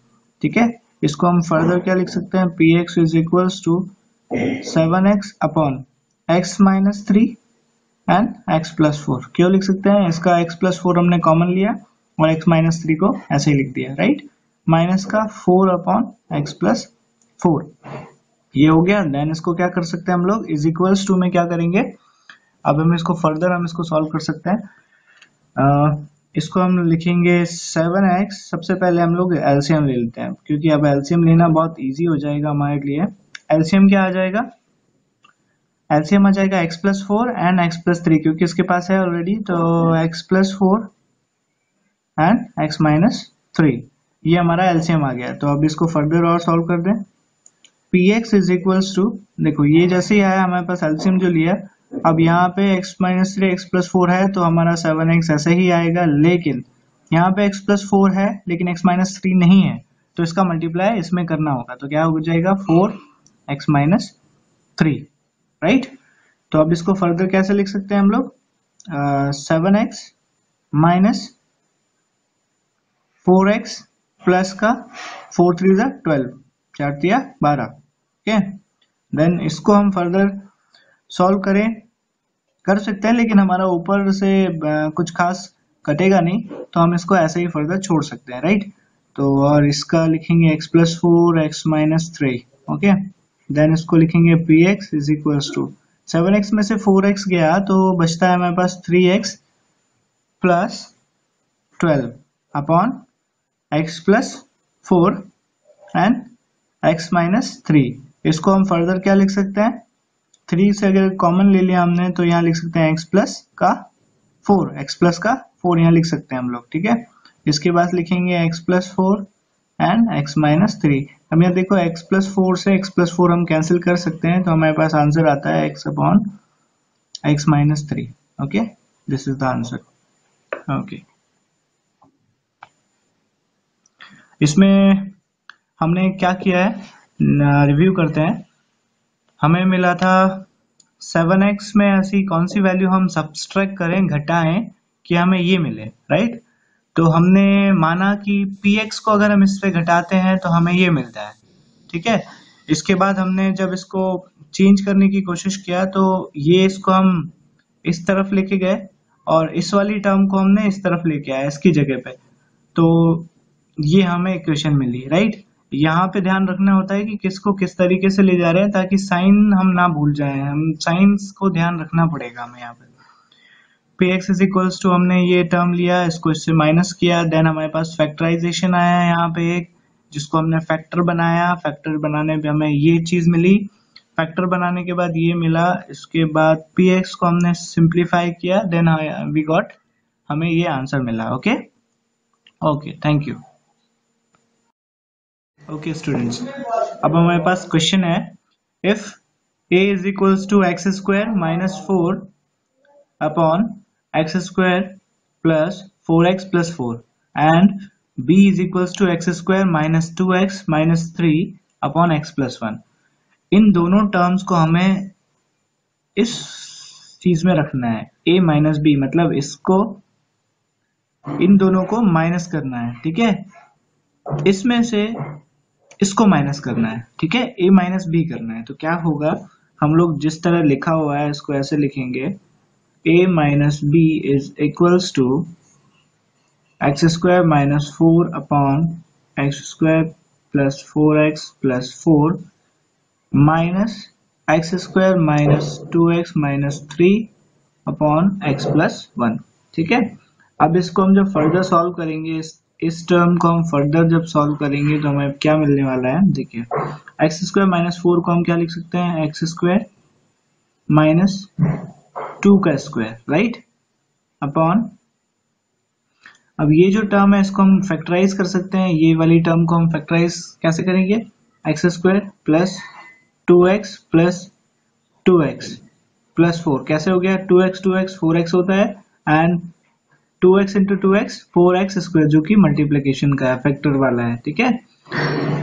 ठीक है। इसको हम फर्दर क्या लिख सकते हैं, px is equals to 7x upon x minus 3 and x plus 4। क्यों लिख सकते हैं, इसका x प्लस 4 हमने कॉमन लिया और x माइनस 3 को ऐसे ही लिख दिया, राइट। माइनस का 4 अपॉन एक्स प्लस 4, ये हो गया। देन इसको क्या कर सकते हैं हम लोग, इज इक्वल्स टू में क्या करेंगे, अब हम इसको फर्दर हम इसको सॉल्व कर सकते हैं। इसको हम लिखेंगे 7x, सबसे पहले हम लोग एलसीएम ले लेते हैं, क्योंकि अब एलसीएम लेना बहुत इजी हो जाएगा हमारे लिए। एलसीएम क्या आ जाएगा, एलसीएम आ जाएगा x plus 4 and x plus 3, क्योंकि इसके पास है ऑलरेडी, तो x plus 4 and x minus 3, ये हमारा एलसीएम आ गया। तो अब इसको फर्दर और सॉल्व कर दें। px इज इक्वल्स टू, देखो ये जैसे ही आया हमारे पास एलसीएम जो लिया, अब यहाँ पे x माइनस 3 x प्लस 4 है तो हमारा 7x ऐसे ही आएगा, लेकिन यहाँ पे x प्लस 4 है लेकिन x माइनस 3 नहीं है, तो इसका मल्टीप्लाई इसमें करना होगा, तो क्या हो जाएगा 4x माइनस 3, राइट। तो अब इसको फर्दर कैसे लिख सकते हैं हम लोग, 7x माइनस 4x प्लस का 4 3 12, 4 3 12, ओके। देन इसको हम फर्दर सॉल्व कर सकते हैं, लेकिन हमारा ऊपर से कुछ खास कटेगा नहीं, तो हम इसको ऐसे ही फर्दर छोड़ सकते हैं, राइट। तो और इसका लिखेंगे x plus 4 x minus 3, okay. Then इसको लिखेंगे px is equals to 7x में से 4x गया तो बचता है हमारे पास 3x plus 12 upon x plus 4 and x minus 3। इसको हम फर्दर क्या लिख सकते हैं, 3 से अगर कॉमन ले लिया हमने तो यहाँ लिख सकते हैं x प्लस का 4, x प्लस का 4 यहाँ लिख सकते हैं हम लोग, ठीक है। इसके बाद लिखेंगे x plus 4 and x minus 3। अब यहाँ देखो x प्लस 4 से x प्लस 4 हम कैंसिल कर सकते हैं, तो हमारे पास आंसर आता है x upon x minus 3, okay, this is the answer, okay. इसमें हमने क्या किया है, रिव्यू करते हैं। हमें मिला था 7x में ऐसी कौन सी वैल्यू हम सब्सट्रैक्ट करें, घटाएं, कि हमें ये मिले, राइट। तो हमने माना कि px को अगर हम इससे घटाते हैं तो हमें ये मिलता है, ठीक है। इसके बाद हमने जब इसको चेंज करने की कोशिश किया तो ये इसको हम इस तरफ लेके गए और इस वाली टर्म को हमने इस तरफ लेके आए इसकी जगह पे, तो ये हमें इक्वेशन मिली, राइट। यहाँ पे ध्यान रखना होता है कि किसको किस तरीके से ले जा रहे हैं ताकि साइन हम ना भूल जाएं, हम साइंस को ध्यान रखना पड़ेगा हमें यहाँ पे। px इज इक्वल्स टू हमने ये टर्म लिया, इसको इससे माइनस किया, देन हमारे पास फैक्टराइजेशन आया यहाँ पे एक, जिसको हमने फैक्टर बनाया, फैक्टर बनाने पे हमें ये चीज मिली, फैक्टर बनाने के बाद ये मिला, इसके बाद px को हमने सिंप्लीफाई किया, देन वी गॉट, हमें ये आंसर मिला। Okay okay, thank you. Okay students, अब हमारे पास क्वेश्चन है, if a is equals to X square minus 4 upon X square plus 4x plus 4 and b is equals to X square minus 2x minus 3 upon x plus 1, इन दोनों टर्म्स को हमें इस चीज में रखना है, a माइनस b, मतलब इसको, इन दोनों को माइनस करना है, ठीक है। इसमें से इसको माइनस करना है, ठीक है, a माइनस b करना है। तो क्या होगा, हम लोग जिस तरह लिखा हुआ है इसको ऐसे लिखेंगे, a minus b is equals to X square minus 4 upon X square plus 4x plus 4 minus X square minus 2x minus 3 upon X plus 1, ठीक है। अब इसको हम जब फर्दर सॉल्व करेंगे, इस टर्म को हम फर्दर जब सॉल्व करेंगे तो हमें क्या मिलने वाला है, देखिए, एक्स स्क्वायर माइनस 4 को हम क्या लिख सकते हैं, एक्स स्क्वायर माइनस 2 का स्क्वायर, राइट, अपॉन, अब ये जो टर्म है इसको हम फैक्टराइज कर सकते हैं, ये वाली टर्म को हम फैक्टराइज कैसे करेंगे, x square plus 2x plus 2x plus 4, कैसे हो गया, 2x 4x होता है, and 2x into 2x 4x square, जो कि मल्टीप्लीकेशन का है, फैक्टर वाला है, ठीक है।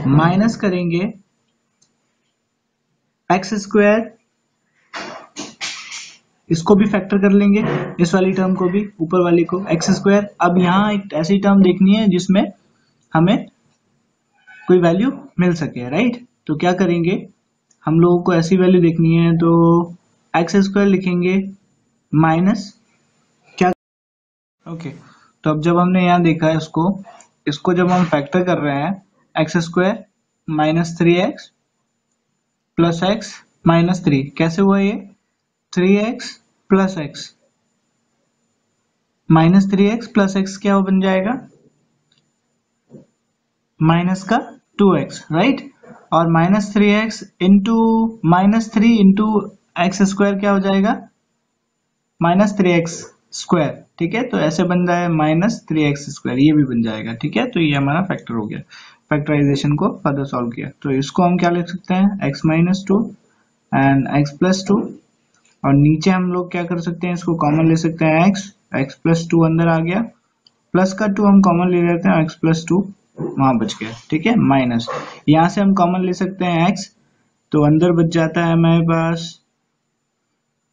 माइनस करेंगे एक्स स्क्वायर, इसको भी फैक्टर कर लेंगे, इस वाली टर्म को भी, ऊपर वाली को, एक्स स्क्वायर। अब यहाँ एक ऐसी टर्म देखनी है जिसमें हमें कोई वैल्यू मिल सके, राइट। तो क्या करेंगे, हम लोगों को ऐसी वैल्यू देखनी है, तो एक्स स्क्वायर लिखेंगे माइनस क्या, ओके। तो अब जब हमने यहाँ देखा है इसको जब हम फैक्टर कर रहे हैं, x square minus 3x plus x minus 3, कैसे हुआ ये, 3x plus x minus 3x plus x क्या बन जाएगा, माइनस का 2x, राइट, और minus 3x into minus 3 into x square क्या हो जाएगा, माइनस 3x स्क्वायर, ठीक है। तो ऐसे बन जाए माइनस 3x स्क्वायर, ये भी बन जाएगा, ठीक है। तो ये हमारा फैक्टर हो गया, फैक्टराइजेशन को फर्दर सॉल्व किया, तो इसको हम क्या लिख सकते हैं, x minus 2 and x plus 2, और नीचे हम लोग क्या कर सकते हैं, इसको कॉमन ले सकते हैं, x प्लस 2 अंदर आ गया, प्लस का 2 हम कॉमन ले लेते हैं, x प्लस 2 वहां बच गया, ठीक है, माइनस, यहाँ से हम कॉमन ले सकते हैं x, तो अंदर बच जाता है हमारे पास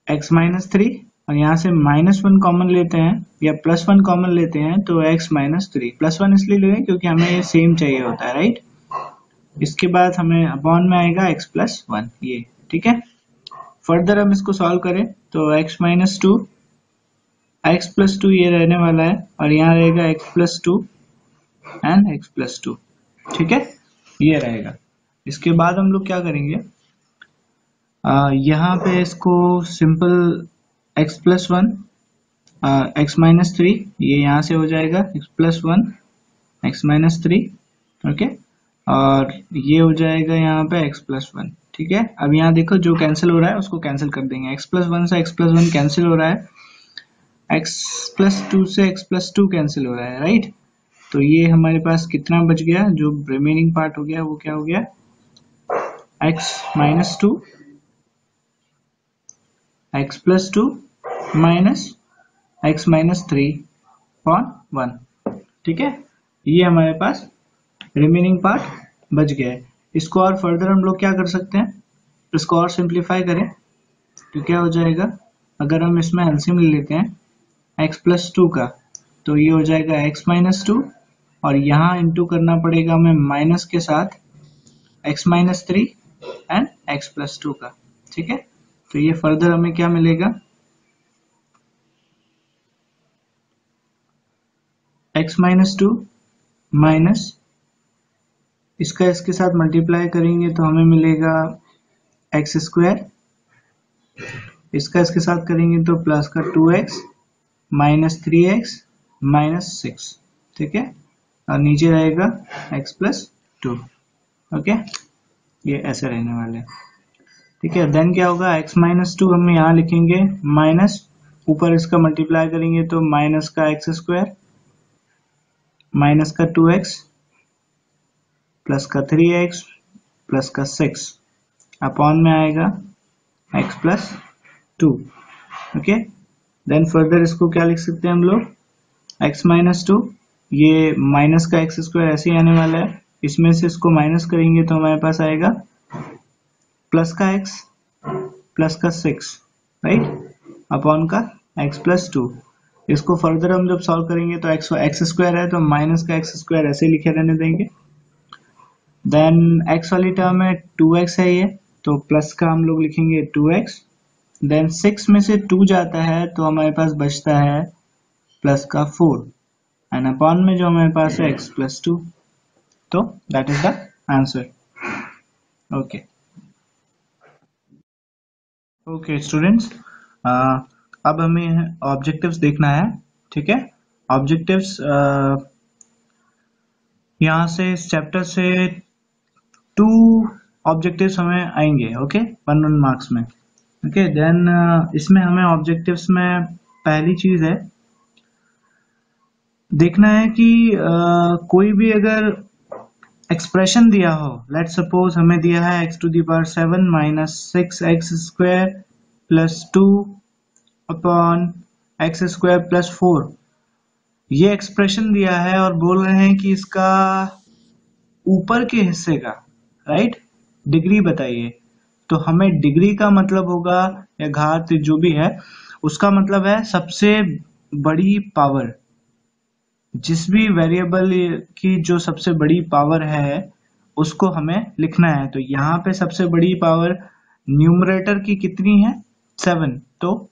x माइनस 3, और यहाँ से माइनस 1 कॉमन लेते हैं या प्लस 1 कॉमन लेते हैं, तो x माइनस 3, प्लस 1 इसलिए ले रहे हैं क्योंकि हमें ये सेम चाहिए होता है, राइट। इसके बाद हमें अपॉन में आएगा x प्लस 1, ये, ठीक है। फर्दर हम इसको सॉल्व करें तो x माइनस 2, x प्लस 2 ये रहने वाला है, और यहाँ रहेगा x plus 2 and x plus 2, ठीक है, ये रहेगा। इसके बाद हम लोग क्या करेंगे, यहाँ पे इसको simple x plus 1 x minus 3, ये यहाँ से हो जाएगा x plus 1 x minus 3, okay, और ये हो जाएगा यहाँ पे x प्लस 1, ठीक है। अब यहाँ देखो जो कैंसिल हो रहा है उसको कैंसिल कर देंगे, x प्लस 1 से x प्लस 1 कैंसिल हो रहा है, x प्लस 2 से x प्लस 2 कैंसिल हो रहा है, राइट। तो ये हमारे पास कितना बच गया, जो रिमेनिंग पार्ट हो गया वो क्या हो गया, x minus 2 x plus 2 minus x minus 3 upon 1, ठीक है। ये हमारे पास रिमेनिंग पार्ट बच गया है। इसको और फर्दर हम लोग क्या कर सकते हैं, इसको और सिंप्लीफाई करें तो क्या हो जाएगा, अगर हम इसमें एलसीएम ले लेते हैं x प्लस 2 का, तो ये हो जाएगा x माइनस 2, और यहाँ इंटू करना पड़ेगा हमें माइनस के साथ x minus 3 and x plus 2 का। ठीक है, तो ये फर्दर हमें क्या मिलेगा, x माइनस 2 माइनस इसका इसके साथ मल्टीप्लाई करेंगे तो हमें मिलेगा एक्स स्क्वायर, इसका इसके साथ करेंगे तो प्लस का 2x माइनस 3x माइनस 6। ठीक है, और नीचे रहेगा x प्लस 2। ओके, ये ऐसे रहने वाले हैं। ठीक है, देन क्या होगा, x माइनस 2 हम यहाँ लिखेंगे माइनस, ऊपर इसका मल्टीप्लाई करेंगे तो माइनस का एक्स स्क्वायर माइनस का 2x प्लस का 3x प्लस का 6 अपॉन में आएगा x plus 2। Okay, then further इसको क्या लिख सकते हैं हम लोग, x माइनस 2, ये माइनस का एक्स स्क्वायर ऐसे ही आने वाला है, इसमें से इसको माइनस करेंगे तो हमारे पास आएगा प्लस का x प्लस का 6 राइट अपॉन का x प्लस 2। इसको फर्दर हम जब सॉल्व करेंगे तो एक्स स्क्वायर है तो माइनस का एक्स स्क्वायर ऐसे लिखे रहने देंगे। देन x वाली टर्म में 2x है ये, तो प्लस का हम लोग लिखेंगे 2x, देन 6 में से 2 जाता है तो हमारे पास बचता है प्लस का 4 एंड अपॉन में जो हमारे पास है x प्लस 2। तो that is the answer. Okay okay students, अब हमें ऑब्जेक्टिव्स देखना है। ठीक है, ऑब्जेक्टिव्स यहाँ से इस चैप्टर से 2 ऑब्जेक्टिव्स हमें आएंगे। ओके, 1 मार्क्स में। ओके, देन इसमें हमें ऑब्जेक्टिव्स में पहली चीज है देखना है कि कोई भी अगर एक्सप्रेशन दिया हो, लेट सपोज हमें दिया है x to the power 7 minus 6x square plus 2 upon X square plus 4, ये एक्सप्रेशन दिया है और बोल रहे हैं कि इसका ऊपर के हिस्से का राइट डिग्री बताइए। तो हमें डिग्री का मतलब होगा या घात जो भी है उसका मतलब है सबसे बड़ी पावर, जिस भी वेरिएबल की जो सबसे बड़ी पावर है उसको हमें लिखना है। तो यहाँ पे सबसे बड़ी पावर न्यूमरेटर की कितनी है, 7, तो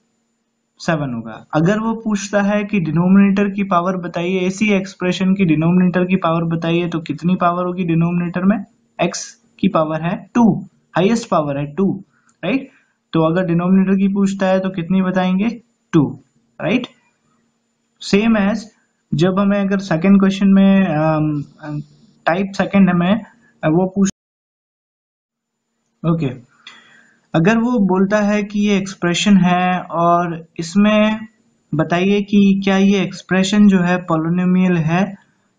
7 होगा। अगर वो पूछता है कि डिनोमिनेटर की पावर बताइए, इसी एक्सप्रेशन की डिनोमिनेटर की पावर बताइए, तो कितनी पावर होगी डिनोमिनेटर में, x की पावर है 2, हाईएस्ट पावर है 2 राइट। तो अगर डिनोमिनेटर की पूछता है तो कितनी बताएंगे, 2 राइट। सेम एज जब हमें अगर सेकंड क्वेश्चन में टाइप सेकंड हमें वो पूछ ओके, अगर वो बोलता है कि ये एक्सप्रेशन है और इसमें बताइए कि क्या ये एक्सप्रेशन जो है पॉलिनोमियल है,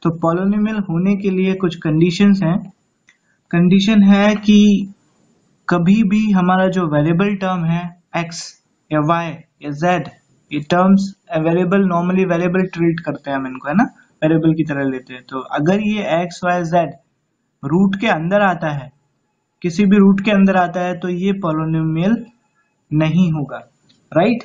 तो पॉलिनोमियल होने के लिए कुछ कंडीशंस हैं। कंडीशन है कि कभी भी हमारा जो वेरिएबल टर्म है x या y या z, ये terms variable normally variable treat करते हैं हम इनको, है ना, वेरिएबल की तरह लेते हैं। तो अगर ये x y z रूट के अंदर आता है, किसी भी रूट के अंदर आता है, तो ये पॉलिनोमियल नहीं होगा राइट।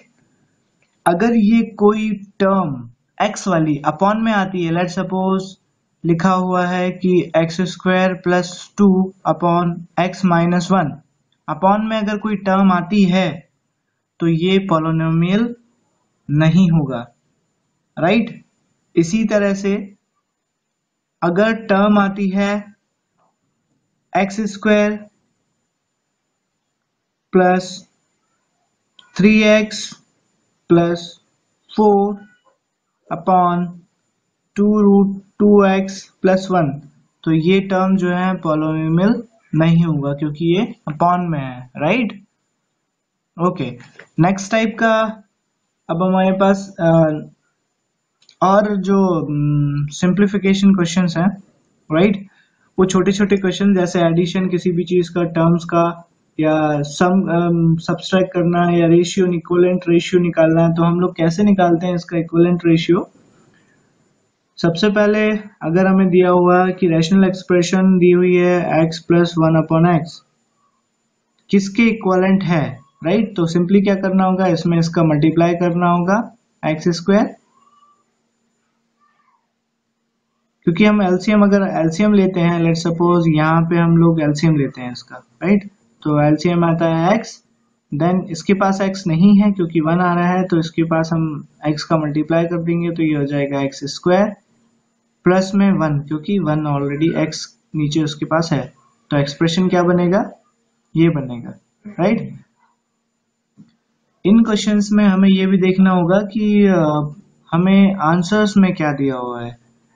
अगर ये कोई टर्म x वाली अपॉन में आती है, लेट सपोज लिखा हुआ है कि x square plus 2 upon X minus 1, upon में अगर कोई टर्म आती है तो ये पॉलिनोमियल नहीं होगा राइट। इसी तरह से अगर टर्म आती है X square plus 3x plus 4 upon 2 root 2x plus 1, तो ये टर्म जो है पॉलिनोमियल नहीं होगा क्योंकि ये अपॉन में है राइट। ओके, नेक्स्ट टाइप का अब हमारे पास और जो सिंप्लीफिकेशन क्वेश्चंस हैं राइट, वो छोटे छोटे क्वेश्चन जैसे एडिशन किसी भी चीज का, टर्म्स का, या सम सब्सट्रैक्ट करना है, या रेशियो इक्विवेलेंट रेशियो निकालना है, तो हम लोग कैसे निकालते हैं इसका इक्विवेलेंट रेशियो। सबसे पहले अगर हमें दिया हुआ कि रैशनल एक्सप्रेशन दी हुई है x प्लस 1/x किसके इक्वलेंट है, राइट। तो सिंपली क्या करना होगा, इसमें इसका मल्टीप्लाई करना होगा एक्स स्क्वायर, क्योंकि हम एलसीएम अगर एलसीएम लेते हैं, लेट सपोज यहाँ पे हम लोग एलसीएम लेते हैं इसका, राइट। तो एलसीएम आता है x, देन इसके पास x नहीं है क्योंकि 1 आ रहा है, तो इसके पास हम x का मल्टीप्लाई कर देंगे तो ये हो जाएगा एक्स स्क्वायर प्लस में 1, क्योंकि 1 ऑलरेडी x नीचे उसके पास है, तो एक्सप्रेशन क्या बनेगा, ये बनेगा, राइट। इन क्वेश्चंस में हमें ये भी देखना होगा कि हमें आंसर्स में क्या दिया हुआ है,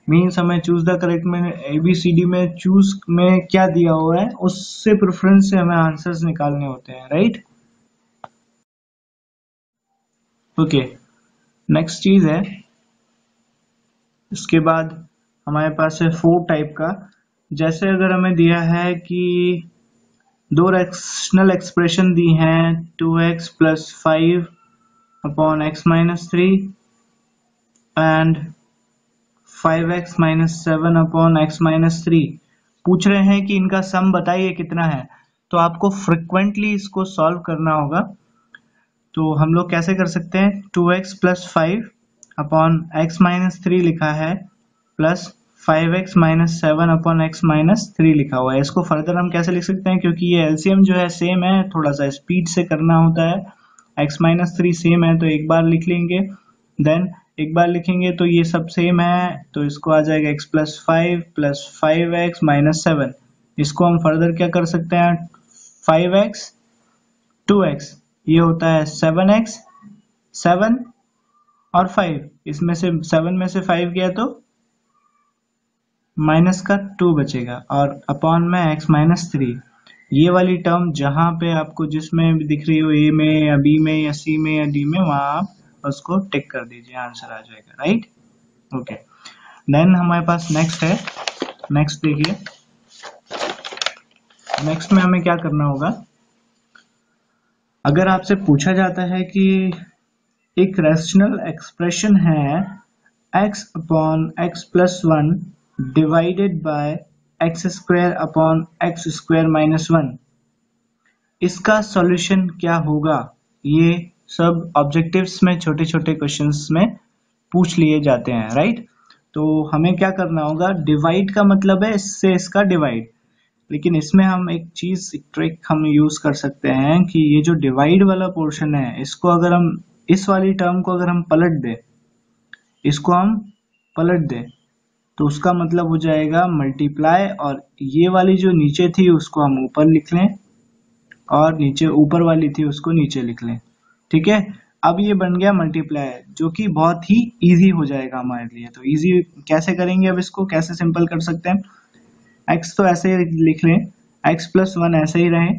मीन्स हमें चूज द करेक्ट में ABCD में चूज में क्या दिया हुआ है, उससे प्रेफरेंस से हमें आंसर्स निकालने होते हैं, राइट। ओके, नेक्स्ट चीज है, इसके बाद हमारे पास है 4 टाइप का। जैसे अगर हमें दिया है कि दो रैशनल एक्सप्रेशन दी हैं 2x plus 5 upon x minus 3 and 5x minus 7 upon x minus 3, पूछ रहे हैं कि इनका सम बताइए कितना है। तो आपको फ्रिक्वेंटली इसको सॉल्व करना होगा। तो हम लोग कैसे कर सकते हैं, 2x plus 5 upon x minus 3 लिखा है plus 5x minus 7 upon x minus 3 लिखा हुआ है। इसको फर्दर हम कैसे लिख सकते हैं, क्योंकि ये एलसीएम जो है सेम है, थोड़ा सा स्पीड से करना होता है। x माइनस 3 सेम है तो एक बार लिख लेंगे, देन एक बार लिखेंगे तो ये सब सेम है, तो इसको आ जाएगा x plus 5 plus 5x minus 7। इसको हम फर्दर क्या कर सकते हैं, 5x 2x, ये होता है 7x 7 और 5, इसमें से 7 में से 5 गया तो माइनस का 2 बचेगा, और अपॉन में x माइनस 3। ये वाली टर्म जहां पे आपको जिसमें भी दिख रही हो, ए में या बी में या सी में या डी में, वहां आप उसको टिक कर दीजिए, आंसर आ जाएगा, राइट। ओके, देन हमारे पास नेक्स्ट है। नेक्स्ट देखिए, नेक्स्ट में हमें क्या करना होगा, अगर आपसे पूछा जाता है कि एक रैशनल एक्सप्रेशन है x upon x plus 1 divided by x square upon X square minus 1, इसका सॉल्यूशन क्या होगा। ये सब ऑब्जेक्टिव्स में छोटे छोटे क्वेश्चंस में पूछ लिए जाते हैं, राइट। तो हमें क्या करना होगा, डिवाइड का मतलब है इससे इसका डिवाइड, लेकिन इसमें हम एक चीज, एक ट्रिक हम यूज कर सकते हैं कि ये जो डिवाइड वाला पोर्शन है, इसको अगर हम इस वाली टर्म को अगर हम पलट दें, इसको हम पलट दें, तो उसका मतलब हो जाएगा मल्टीप्लाई, और ये वाली जो नीचे थी उसको हम ऊपर लिख लें, और नीचे ऊपर वाली थी उसको नीचे लिख लें, ठीक है। अब ये बन गया मल्टीप्लाई, जो कि बहुत ही इजी हो जाएगा हमारे लिए। तो इजी कैसे करेंगे, अब इसको कैसे सिंपल कर सकते हैं, x तो ऐसे ही लिख लें, x प्लस 1 ऐसे ही रहे,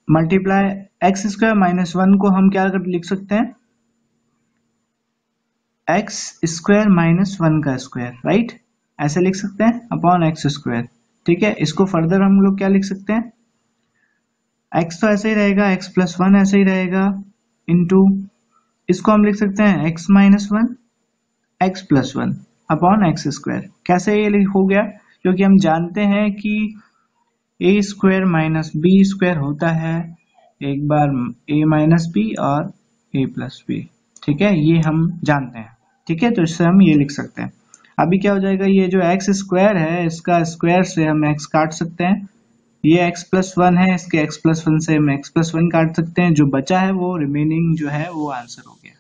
मल्टीप्लाई एक्स स्क्वायर माइनस 1 को हम क्या लिख सकते हैं, एक्स स्क्वायर माइनस 1 का स्क्वायर, राइट, ऐसे लिख सकते हैं अपॉन एक्स स्क्वायर, ठीक है। इसको फर्दर हम लोग क्या लिख सकते हैं, x तो ऐसे ही रहेगा, x प्लस 1 ऐसे ही रहेगा, इनटू इसको हम लिख सकते हैं x minus 1 x plus 1 upon X square. कैसे ये हो गया, क्योंकि हम जानते हैं कि a square minus B square होता है एक बार a माइनस बी और a प्लस बी, ठीक है, ये हम जानते हैं, ठीक है। तो इससे हम ये लिख सकते हैं। अभी क्या हो जाएगा, ये जो एक्स स्क्वायर है इसका स्क्वायर से हम x काट सकते हैं, ये x प्लस 1 है, इसके x प्लस 1 से हम x प्लस 1 काट सकते हैं, जो बचा है वो रिमेनिंग जो है वो आंसर हो गया।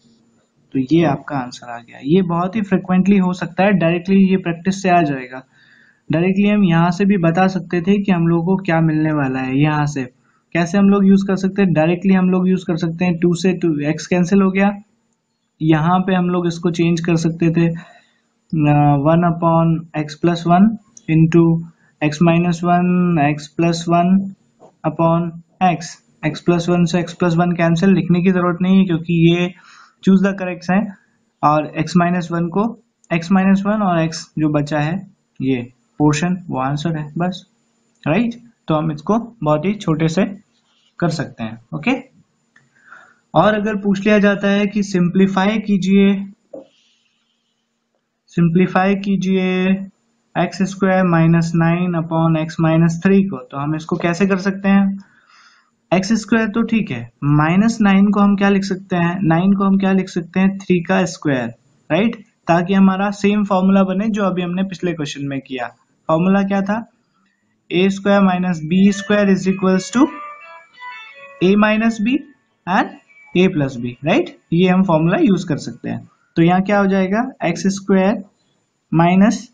तो ये आपका आंसर आ गया। ये बहुत ही फ्रिक्वेंटली हो सकता है, डायरेक्टली ये प्रैक्टिस से आ जाएगा। डायरेक्टली हम यहाँ से भी बता सकते थे कि हम लोगों को क्या मिलने वाला है। यहाँ से कैसे हम लोग यूज कर सकते हैं, डायरेक्टली हम लोग यूज कर सकते हैं, 2 से 2 x कैंसिल हो गया, यहाँ पे हम लोग इसको चेंज कर सकते थे 1 upon X plus 1 into x minus 1 x plus 1 upon x, x plus 1 से एक्स प्लस 1 कैंसिल, लिखने की जरूरत नहीं है क्योंकि ये चूज द करेक्ट है, और x माइनस 1 को x माइनस 1 और x जो बचा है ये पोर्शन वो आंसर है, बस, राइट। तो हम इसको बहुत ही छोटे से कर सकते हैं, ओके। और अगर पूछ लिया जाता है कि सिंप्लीफाई कीजिए, सिंप्लीफाई कीजिए x square minus 9 upon X minus 3 को, तो हम इसको कैसे कर सकते हैं? एक्स स्क्वायर तो ठीक है, माइनस 9 को हम क्या लिख सकते हैं? 9 को हम क्या लिख सकते हैं? 3 का स्क्वायर, राइट, ताकि हमारा सेम फॉर्मूला बने जो अभी हमने पिछले क्वेश्चन में किया। फॉर्मूला क्या था? A square minus B square is equals to A minus B and A plus B, right. ये हम फॉर्मूला यूज कर सकते हैं। तो यहाँ क्या हो जाएगा? एक्स स्क्वायर माइनस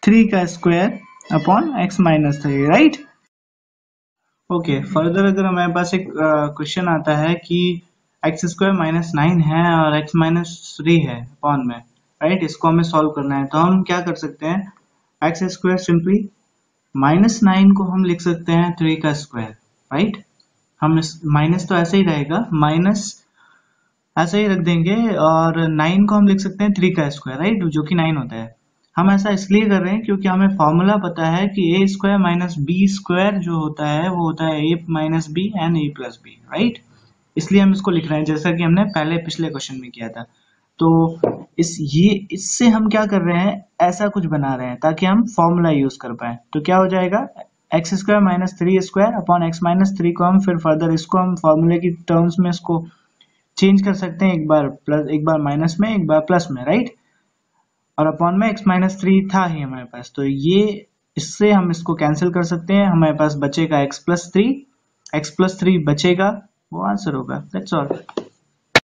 3 का square upon X minus 3, right. Okay, further अगर हमारे पास एक क्वेश्चन आता है कि एक्स स्क्वायर माइनस 9 है और एक्स माइनस 3 है अपॉन में, राइट, इसको हमें सॉल्व करना है, तो हम क्या कर सकते हैं? एक्स स्क्वायर सिंपली माइनस 9 को हम लिख सकते हैं 3 का स्क्वायर, राइट। हम इस माइनस तो ऐसे ही रहेगा, माइनस ऐसे ही रख देंगे, और 9 को हम लिख सकते हैं 3 का स्क्वायर, राइट, जो कि 9 होता है। हम ऐसा इसलिए कर रहे हैं क्योंकि हमें फॉर्मूला पता है कि A square minus B square जो होता है वो होता है A minus B and A plus B, right. इसलिए हम इसको लिख रहे हैं जैसा कि हमने पहले पिछले क्वेश्चन में किया था। तो इससे हम क्या कर रहे हैं? ऐसा कुछ बना रहे हैं ताकि हम फॉर्मूला यूज कर पाए। तो क्या हो जाएगा? X square minus 3 square upon X minus 3 को हम फिर फर्दर इसको हम फॉर्मूले की टर्म्स में इसको चेंज कर सकते हैं, एक बार प्लस, एक बार माइनस में, एक बार प्लस में, राइट। और अपॉन में एक्स माइनस 3 था ही हमारे पास, तो ये इससे हम इसको कैंसिल कर सकते हैं। हमारे पास बचेगा एक्स प्लस 3 बचेगा, वो आंसर होगा। That's all.